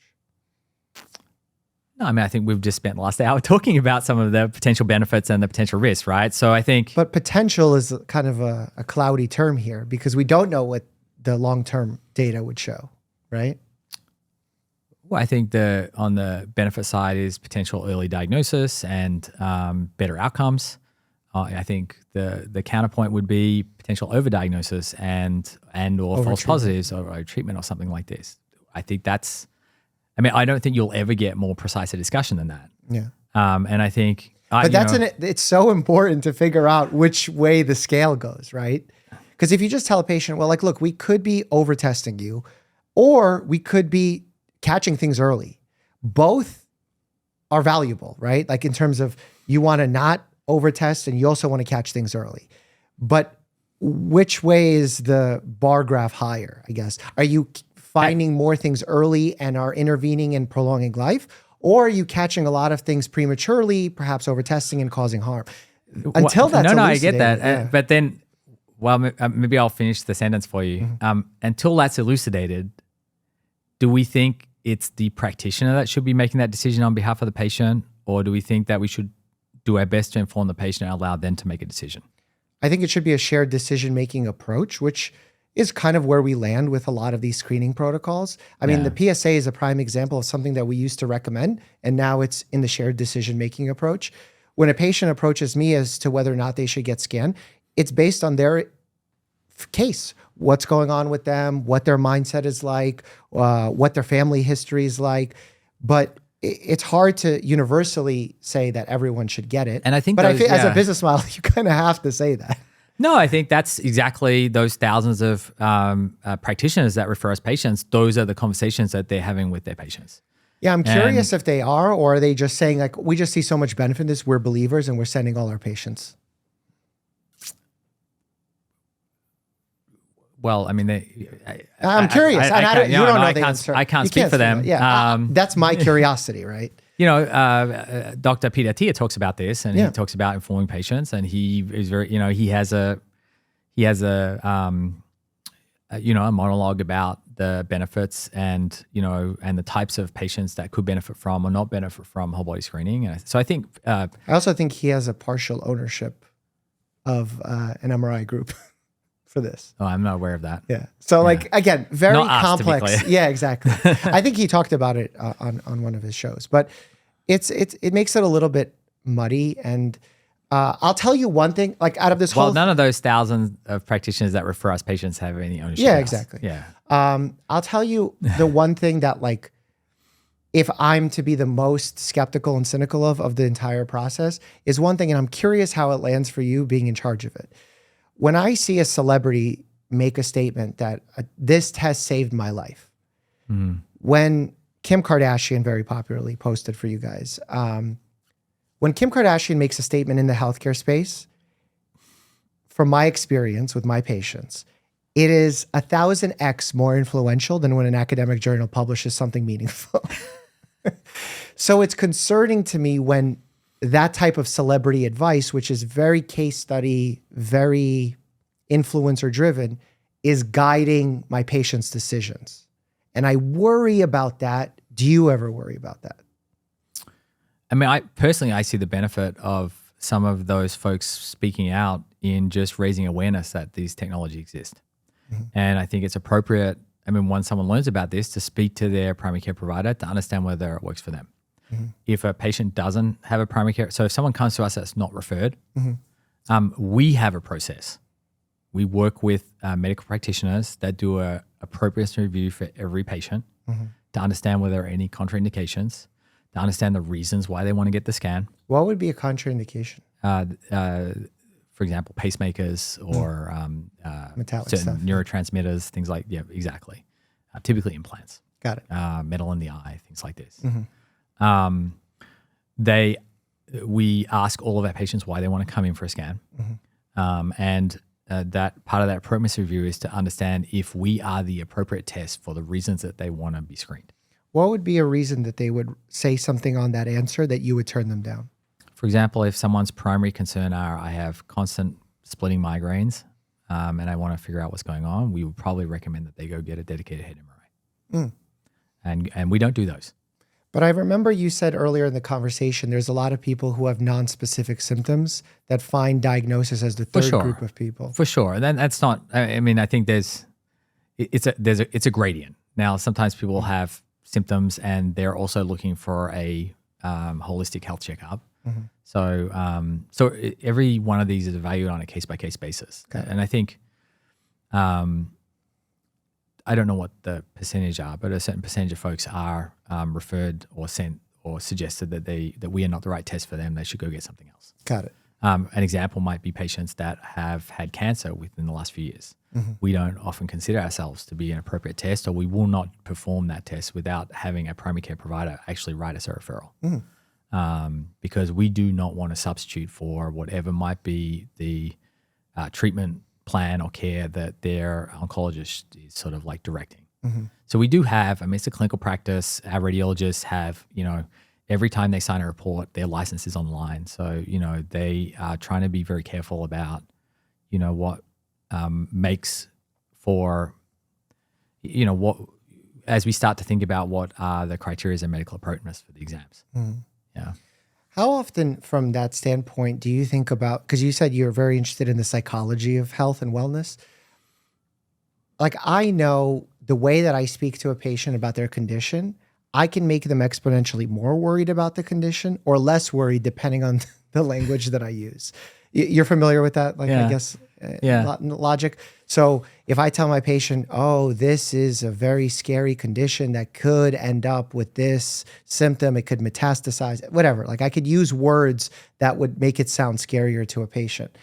A: No, I mean, I think we've just spent the last hour talking about some of the potential benefits and the potential risks, right? So I think...
D: But potential is kind of a cloudy term here because we don't know what the long-term data would show, right?
A: Well, I think on the benefit side is potential early diagnosis and better outcomes. I think the counterpoint would be potential overdiagnosis and or false positives or treatment or something like this. I think that's... I mean, I don't think you'll ever get more precise a discussion than that.
D: Yeah.
A: And I think...
D: But it's so important to figure out which way the scale goes, right? Because if you just tell a patient, well, look, we could be over-testing you, or we could be catching things early. Both are valuable, right? Like in terms of you want to not over-test and you also want to catch things early. But which way is the bar graph higher, I guess? Are you finding more things early and are intervening and prolonging life? Or are you catching a lot of things prematurely, perhaps over-testing and causing harm? Until that's
A: I get that.
D: Yeah.
A: But then, maybe I'll finish the sentence for you.
D: Mm-hmm.
A: Until that's elucidated, do we think it's the practitioner that should be making that decision on behalf of the patient? Or do we think that we should do our best to inform the patient and allow them to make a decision?
D: I think it should be a shared decision-making approach, which is kind of where we land with a lot of these screening protocols. I mean, the PSA is a prime example of something that we used to recommend, and now it's in the shared decision-making approach, when a patient approaches me as to whether or not they should get scanned, it's based on their case, what's going on with them, what their mindset is like, what their family history is like. But it's hard to universally say that everyone should get it.
A: And I think
D: but
A: those-
D: as a
A: yeah.
D: business model, you kind of have to say that.
A: No, I think that's exactly those thousands of practitioners that refer us patients. Those are the conversations that they're having with their patients.
D: Yeah, I'm curious if they are, or are they just saying like, we just see so much benefit in this, we're believers and we're sending all our patients.
A: Well, I mean,
D: I'm curious.
A: I
D: And you don't know the
A: can't,
D: answer.
A: I can't
D: You
A: speak for
D: say
A: them.
D: that. Yeah, that's my curiosity, right?
A: You know, Dr. Peter Attia talks about this, and he talks about informing patients, and he is very, he has a monologue about the benefits and the types of patients that could benefit from or not benefit from whole body screening. And so I think
D: I also think he has a partial ownership of an MRI group for this.
A: Oh, I'm not aware of that.
D: Yeah. So like, again, very
A: Not us, to be
D: complex.
A: clear.
D: Yeah, exactly. I think he talked about it on one of his shows, but it makes it a little bit muddy. And I'll tell you one thing, like out of this
A: Well,
D: whole,
A: none of those thousands of practitioners that refer us patients have any ownership.
D: yeah,
A: of us.
D: exactly.
A: Yeah.
D: I'll tell you the one thing that like, if I'm to be the most skeptical and cynical of the entire process is one thing, and I'm curious how it lands for you being in charge of it. When I see a celebrity make a statement that this test saved my life, when Kim Kardashian very popularly posted for you guys, when Kim Kardashian makes a statement in the healthcare space, from my experience with my patients, it is 1,000x more influential than when an academic journal publishes something meaningful. So it's concerning to me when that type of celebrity advice, which is very case study, very influencer driven, is guiding my patients' decisions. And I worry about that. Do you ever worry about that?
A: I mean, I see the benefit of some of those folks speaking out in just raising awareness that these technologies exist. And I think it's appropriate, I mean, when someone learns about this, to speak to their primary care provider to understand whether it works for them. If a patient doesn't have a primary care, so if someone comes to us that's not referred, we have a process. We work with medical practitioners that do a appropriate review for every patient to understand whether there are any contraindications, to understand the reasons why they want to get the scan.
D: What would be a contraindication?
A: For example, pacemakers or
D: Metallic
A: certain
D: stuff.
A: neurotransmitters, things like, yeah, exactly. Typically implants.
D: Got it.
A: Metal in the eye, things like this. We ask all of our patients why they want to come in for a scan. That part of that appropriate review is to understand if we are the appropriate test for the reasons that they want to be screened.
D: What would be a reason that they would say something on that answer that you would turn them down?
A: For example, if someone's primary concern are, I have constant splitting migraines and I want to figure out what's going on, we would probably recommend that they go get a dedicated head MRI. And we don't do those.
D: But I remember you said earlier in the conversation, there's a lot of people who have non-specific symptoms that find diagnosis as the third group of people.
A: For sure. And that's not, I mean, I think it's a gradient. Now, sometimes people have symptoms and they're also looking for a holistic health checkup. So every one of these is evaluated on a case-by-case basis. And I think, I don't know what the percentage are, but a certain percentage of folks are referred or sent or suggested that we are not the right test for them. They should go get something else.
D: Got it.
A: An example might be patients that have had cancer within the last few years. We don't often consider ourselves to be an appropriate test, or we will not perform that test without having a primary care provider actually write us a referral. Because we do not want to substitute for whatever might be the treatment plan or care that their oncologist is sort of like directing. So we do have, I mean, it's a clinical practice. Our radiologists have, every time they sign a report, their license is online. So, they are trying to be very careful about, what makes for, what, as we start to think about what are the criteria and medical appropriateness for the exams. Yeah.
D: How often from that standpoint do you think about, because you said you're very interested in the psychology of health and wellness. Like I know the way that I speak to a patient about their condition, I can make them exponentially more worried about the condition or less worried depending on the language that I use. You're familiar with that? Like, I guess, logic. So if I tell my patient, oh, this is a very scary condition that could end up with this symptom, it could metastasize, whatever. Like, I could use words that would make it sound scarier to a patient.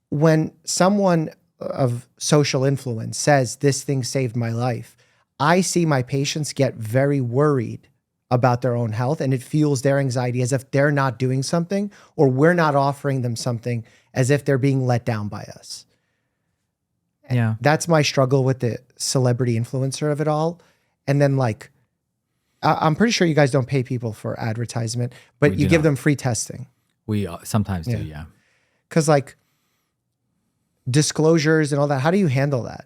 D: When someone of social influence says this thing saved my life, I see my patients get very worried about their own health, and it fuels their anxiety as if they're not doing something, or we're not offering them something, as if they're being let down by us.
A: Yeah.
D: That's my struggle with the celebrity influencer of it all. And then, like, I'm pretty sure you guys don't pay people for advertisement, but you give them free testing.
A: We sometimes do, yeah.
D: Because, like, disclosures and all that, how do you handle that?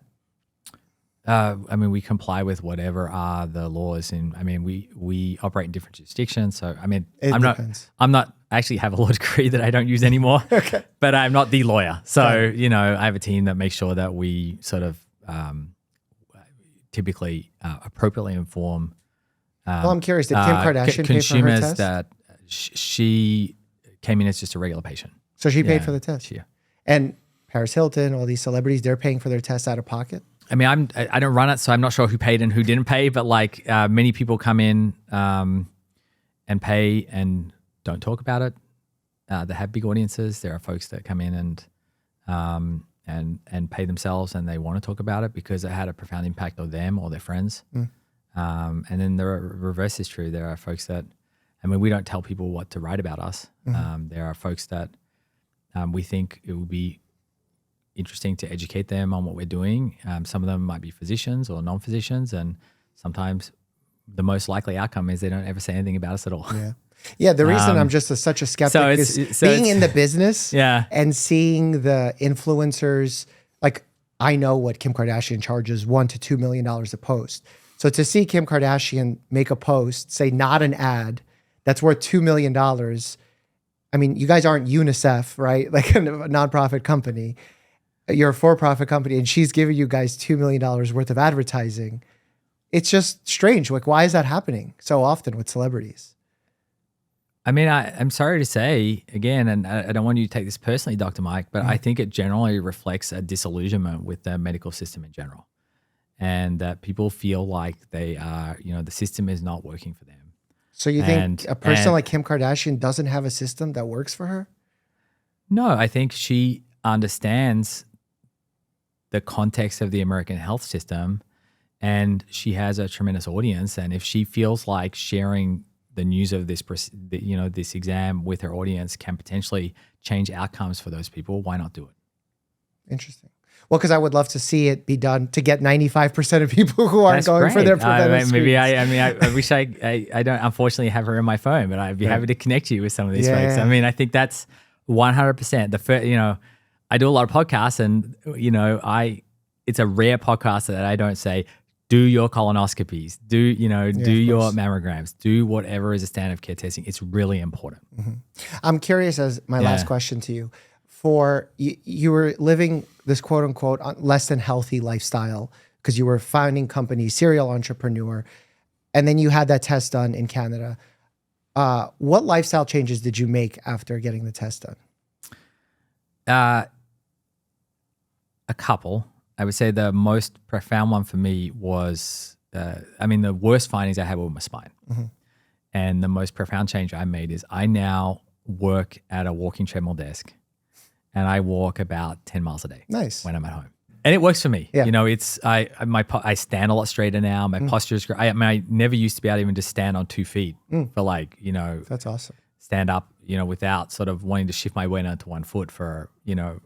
A: I mean, we comply with whatever are the laws, and I mean, we operate in different jurisdictions. So, I mean, I'm not I actually have a law degree that I don't use anymore.
D: Okay.
A: But I'm not the lawyer. So, you know, I have a team that makes sure that we sort of typically appropriately inform.
D: Well, I'm curious, did Kim Kardashian
A: consumers
D: pay for her test?
A: that she came in as just a regular patient.
D: So she paid for the test.
A: Yeah.
D: And Paris Hilton, all these celebrities, they're paying for their tests out of pocket.
A: I mean, I don't run it, so I'm not sure who paid and who didn't pay. But like many people come in and pay and don't talk about it. They have big audiences. There are folks that come in and pay themselves, and they want to talk about it because it had a profound impact on them or their friends. And then the reverse is true. There are folks that, I mean, we don't tell people what to write about us. There are folks that we think it would be interesting to educate them on what we're doing. Some of them might be physicians or non-physicians, and sometimes the most likely outcome is they don't ever say anything about us at all.
D: Yeah. The reason I'm just such a skeptic is being in the business and seeing the influencers. Like, I know what Kim Kardashian charges $1 to $2 million a post. So to see Kim Kardashian make a post, say not an ad, that's worth $2 million. I mean, you guys aren't UNICEF, right? Like a nonprofit company. You're a for-profit company, and she's giving you guys $2 million worth of advertising. It's just strange. Like, why is that happening so often with celebrities?
A: I mean, I'm sorry to say, again, and I don't want you to take this personally, Dr. Mike, but I think it generally reflects a disillusionment with the medical system in general. And that people feel like they are, you know, the system is not working for them.
D: So you think a person like Kim Kardashian doesn't have a system that works for her?
A: No, I think she understands the context of the American health system, and she has a tremendous audience. And if she feels like sharing the news of this, you know, this exam with her audience can potentially change outcomes for those people, why not do it?
D: Interesting. Well, because I would love to see it be done to get 95% of people who aren't going for their preventive
A: maybe I wish I don't unfortunately have her in my phone, but I'd be happy to connect you with some of these folks. I mean, I think that's 100%. The first, you know, I do a lot of podcasts, and you know, it's a rare podcast that I don't say, do your colonoscopies, do your mammograms, do whatever is a standard of care testing. It's really important.
D: I'm curious, as my last question to you, for you were living this quote unquote less than healthy lifestyle because you were founding companies, serial entrepreneur, and then you had that test done in Canada. What lifestyle changes did you make after getting the test done?
A: A couple. I would say the most profound one for me was, the worst findings I had were with my spine. And the most profound change I made is I now work at a walking treadmill desk, and I walk about 10 miles a day.
D: Nice.
A: When I'm at home. And it works for me.
D: Yeah.
A: You know, it's, I stand a lot straighter now. My posture is great. I never used to be able to even just stand on 2 feet for like, you know.
D: That's awesome.
A: Stand up, you know, without sort of wanting to shift my weight onto 1 foot for, you know,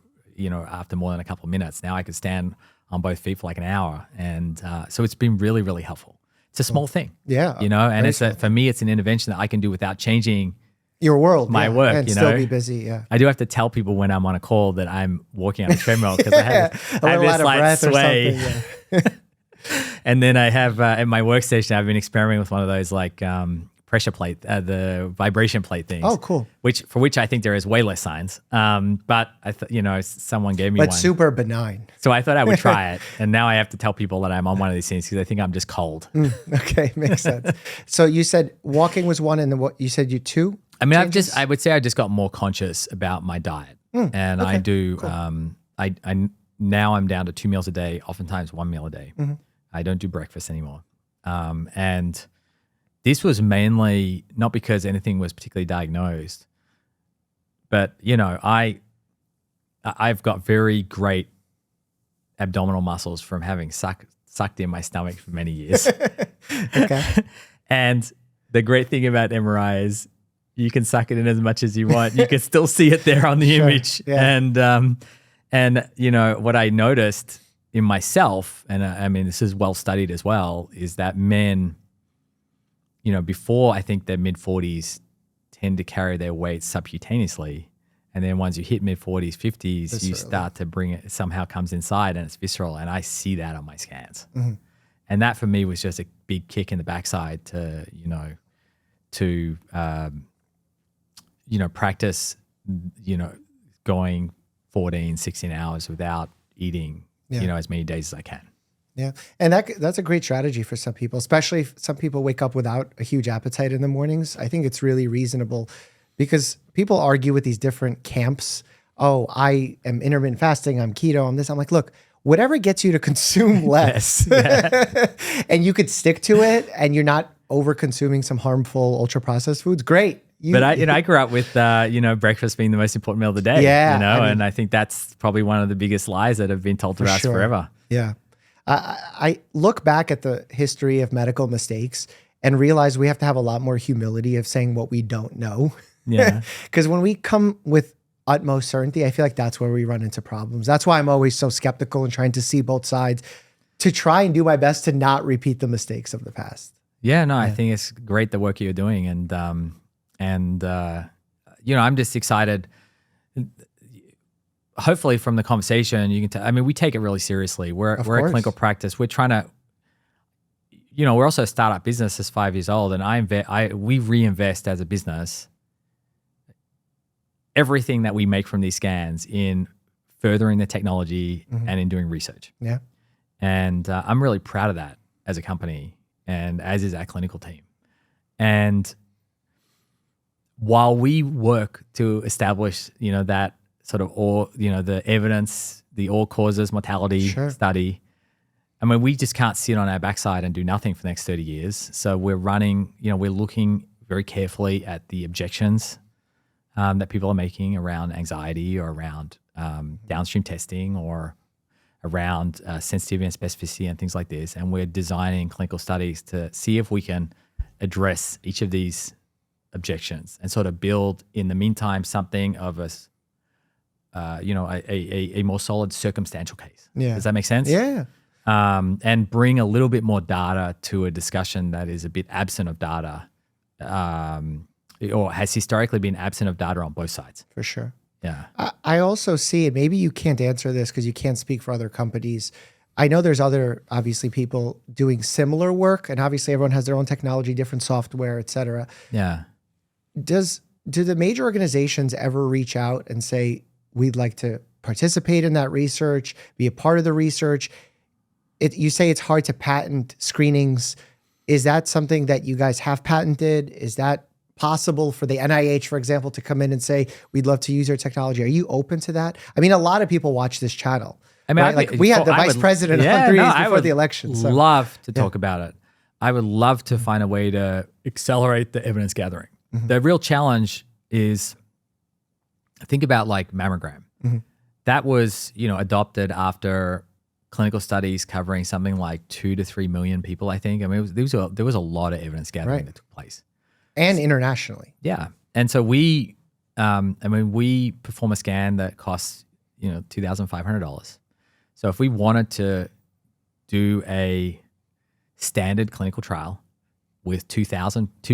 A: after more than a couple of minutes. Now I could stand on both feet for like an hour. And so it's been really, really helpful. It's a small thing.
D: Yeah.
A: You know, and for me, it's an intervention that I can do without changing
D: your world,
A: my work,
D: and
A: you
D: still
A: know?
D: Be busy. Yeah.
A: I do have to tell people when I'm on a call that I'm walking on a treadmill because I have this like sway. And then I have at my workstation, I've been experimenting with one of those like pressure plate, the vibration plate things.
D: Oh, cool.
A: For which I think there is way less science. But someone gave me one.
D: But super benign.
A: So I thought I would try it. And now I have to tell people that I'm on one of these things because I think I'm just cold.
D: Okay, makes sense. So you said walking was one, and then what you said you two?
A: I mean,
D: changes?
A: I would say I just got more conscious about my diet, and I do. Cool. I now I'm down to 2 meals a day, oftentimes 1 meal a day. I don't do breakfast anymore, and this was mainly not because anything was particularly diagnosed, but I've got very great abdominal muscles from having sucked in my stomach for many years.
D: Okay.
A: And the great thing about MRI is you can suck it in as much as you want. You can still see it there on the image. Yeah. And what I noticed in myself, and I mean, this is well studied as well, is that men, before I think their mid-40s tend to carry their weight subcutaneously. And then once you hit mid-40s, 50s, you start to bring it, somehow comes inside and it's visceral. And I see that on my scans. And that for me was just a big kick in the backside to practice, going 14, 16 hours without eating, as many days as I can.
D: Yeah. And that's a great strategy for some people, especially if some people wake up without a huge appetite in the mornings. I think it's really reasonable because people argue with these different camps. Oh, I am intermittent fasting. I'm keto. I'm this. I'm like, look, whatever gets you to consume less and you could stick to it and you're not over consuming some harmful ultra processed foods, great.
A: But I grew up with, breakfast being the most important meal of the day, and I think that's probably one of the biggest lies that have been told to us forever.
D: Yeah. I look back at the history of medical mistakes and realize we have to have a lot more humility of saying what we don't know.
A: Yeah.
D: Because when we come with utmost certainty, I feel like that's where we run into problems. That's why I'm always so skeptical and trying to see both sides to try and do my best to not repeat the mistakes of the past.
A: Yeah, no, I think it's great the work you're doing. And I'm just excited. Hopefully from the conversation, you can tell, I mean, we take it really seriously. We're a clinical practice. We're trying to, we're also a startup business that's 5 years old, and we reinvest as a business everything that we make from these scans in furthering the technology and in doing research.
D: Yeah.
A: And I'm really proud of that as a company, and as is our clinical team. And while we work to establish, that sort of the evidence, the all causes mortality study, I mean, we just can't sit on our backside and do nothing for the next 30 years. So we're running, we're looking very carefully at the objections that people are making around anxiety or around downstream testing or around sensitivity and specificity and things like this. And we're designing clinical studies to see if we can address each of these objections and sort of build, in the meantime, something of a more solid circumstantial case.
D: Yeah.
A: Does that make sense?
D: Yeah.
A: And bring a little bit more data to a discussion that is a bit absent of data, or has historically been absent of data on both sides.
D: For sure.
A: Yeah.
D: I also see, and maybe you can't answer this because you can't speak for other companies. I know there's other, obviously, people doing similar work, and obviously everyone has their own technology, different software, et cetera.
A: Yeah.
D: Do the major organizations ever reach out and say, we'd like to participate in that research, be a part of the research? You say it's hard to patent screenings. Is that something that you guys have patented? Is that possible for the NIH, for example, to come in and say, we'd love to use your technology? Are you open to that? I mean, a lot of people watch this channel. I mean, right? We had the vice president on 3 days before the election.
A: So. Love to talk about it. I would love to find a way to accelerate the evidence gathering. The real challenge is, think about like mammogram. That was, adopted after clinical studies covering something like 2 to 3 million people, I think. I mean, there was a lot of evidence gathering that took place.
D: And internationally.
A: Yeah. And so we perform a scan that costs, $2,500. So if we wanted to do a standard clinical trial with 2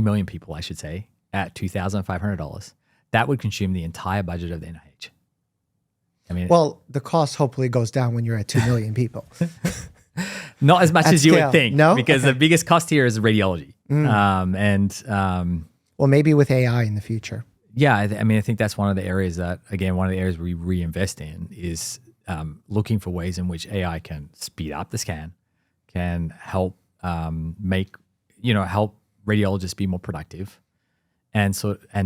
A: million people, I should say, at $2,500, that would consume the entire budget of the NIH. I mean,
D: well, the cost hopefully goes down when you're at 2 million people.
A: Not as much as you would think,
D: no?
A: Because the biggest cost here is radiology.
D: Well, maybe with AI in the future.
A: Yeah, I think that's one of the areas we reinvest in is looking for ways in which AI can speed up the scan, can help help radiologists be more productive, and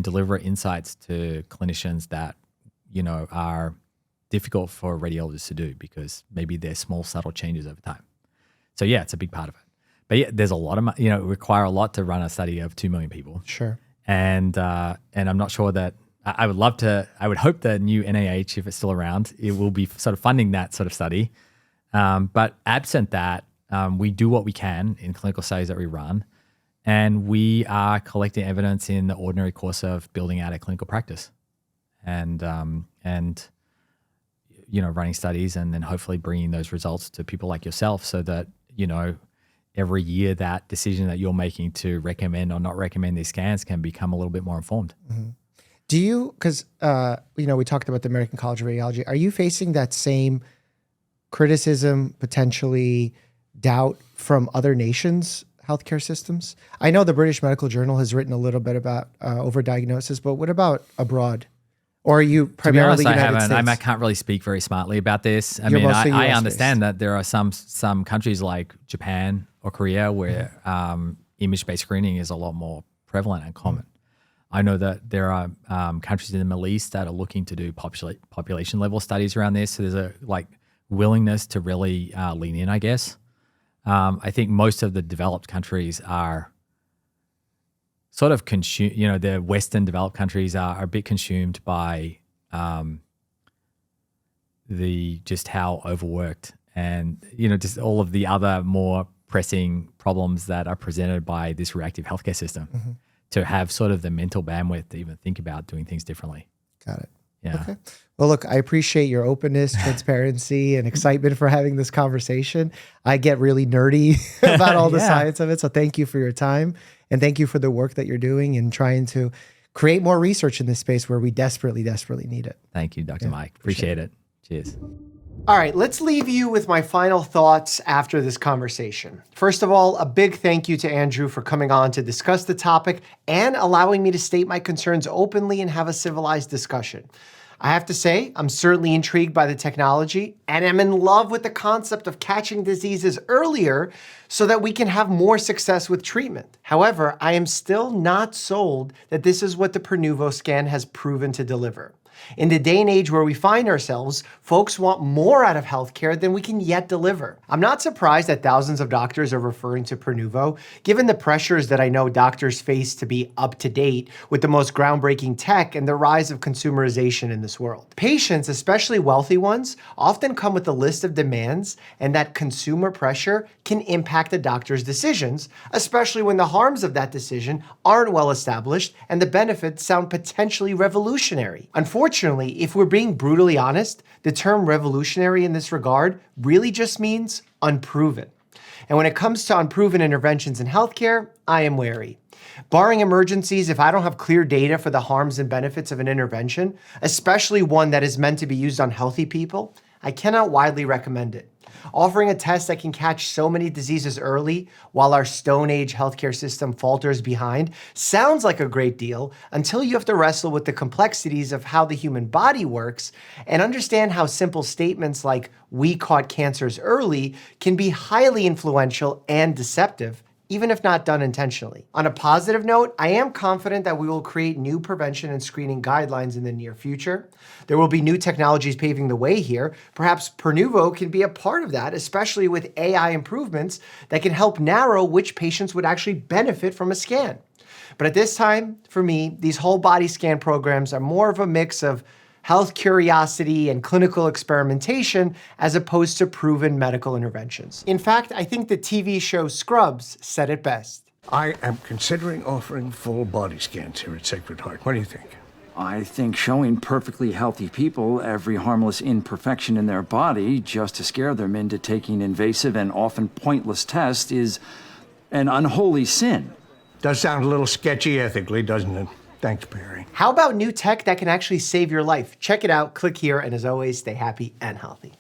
A: deliver insights to clinicians that, are difficult for radiologists to do because maybe they're small, subtle changes over time. So yeah, it's a big part of it. But yeah, there's a lot of, it require a lot to run a study of 2 million people.
D: Sure.
A: And I'm not sure that I would hope the new NIH, if it's still around, it will be sort of funding that sort of study. But absent that, we do what we can in clinical studies that we run. And we are collecting evidence in the ordinary course of building out a clinical practice and running studies and then hopefully bringing those results to people like yourself so that, every year that decision that you're making to recommend or not recommend these scans can become a little bit more informed.
D: Mm-hmm. Do you, because, we talked about the American College of Radiology. Are you facing that same criticism, potentially doubt from other nations' healthcare systems? I know the British Medical Journal has written a little bit about overdiagnosis, but what about abroad? Or are you primarily United States?
A: I can't really speak very smartly about this. I understand that there are some countries like Japan or Korea where image-based screening is a lot more prevalent and common. I know that there are countries in the Middle East that are looking to do population level studies around this. So there's a willingness to really lean in, I guess. I think most of the developed countries are sort of the Western developed countries are a bit consumed by just how overworked and, just all of the other more pressing problems that are presented by this reactive healthcare system to have sort of the mental bandwidth to even think about doing things differently.
D: Got it.
A: Yeah.
D: Okay. Well, look, I appreciate your openness, transparency, and excitement for having this conversation. I get really nerdy about all the science of it. So thank you for your time. And thank you for the work that you're doing and trying to create more research in this space where we desperately, desperately need it.
A: Thank you, Dr. Mike. Appreciate it. Cheers.
E: All right, let's leave you with my final thoughts after this conversation. First of all, a big thank you to Andrew for coming on to discuss the topic and allowing me to state my concerns openly and have a civilized discussion. I have to say, I'm certainly intrigued by the technology and am in love with the concept of catching diseases earlier so that we can have more success with treatment. However, I am still not sold that this is what the Prenuvo scan has proven to deliver. In the day and age where we find ourselves, folks want more out of healthcare than we can yet deliver. I'm not surprised that thousands of doctors are referring to Prenuvo, given the pressures that I know doctors face to be up to date with the most groundbreaking tech and the rise of consumerization in this world. Patients, especially wealthy ones, often come with a list of demands, and that consumer pressure can impact the doctor's decisions, especially when the harms of that decision aren't well established and the benefits sound potentially revolutionary. Unfortunately, if we're being brutally honest, the term revolutionary in this regard really just means unproven. And when it comes to unproven interventions in healthcare, I am wary. Barring emergencies, if I don't have clear data for the harms and benefits of an intervention, especially one that is meant to be used on healthy people, I cannot widely recommend it. Offering a test that can catch so many diseases early while our Stone Age healthcare system falters behind sounds like a great deal until you have to wrestle with the complexities of how the human body works and understand how simple statements like "we caught cancers early" can be highly influential and deceptive, even if not done intentionally. On a positive note, I am confident that we will create new prevention and screening guidelines in the near future. There will be new technologies paving the way here. Perhaps Prenuvo can be a part of that, especially with AI improvements that can help narrow which patients would actually benefit from a scan. But at this time, for me, these whole body scan programs are more of a mix of health curiosity and clinical experimentation as opposed to proven medical interventions. In fact, I think the TV show Scrubs said it best.
F: I am considering offering full body scans here at Sacred Heart. What do you think?
G: I think showing perfectly healthy people every harmless imperfection in their body just to scare them into taking invasive and often pointless tests is an unholy sin.
F: Does sound a little sketchy ethically, doesn't it? Thanks, Perry.
E: How about new tech that can actually save your life? Check it out, click here, and as always, stay happy and healthy.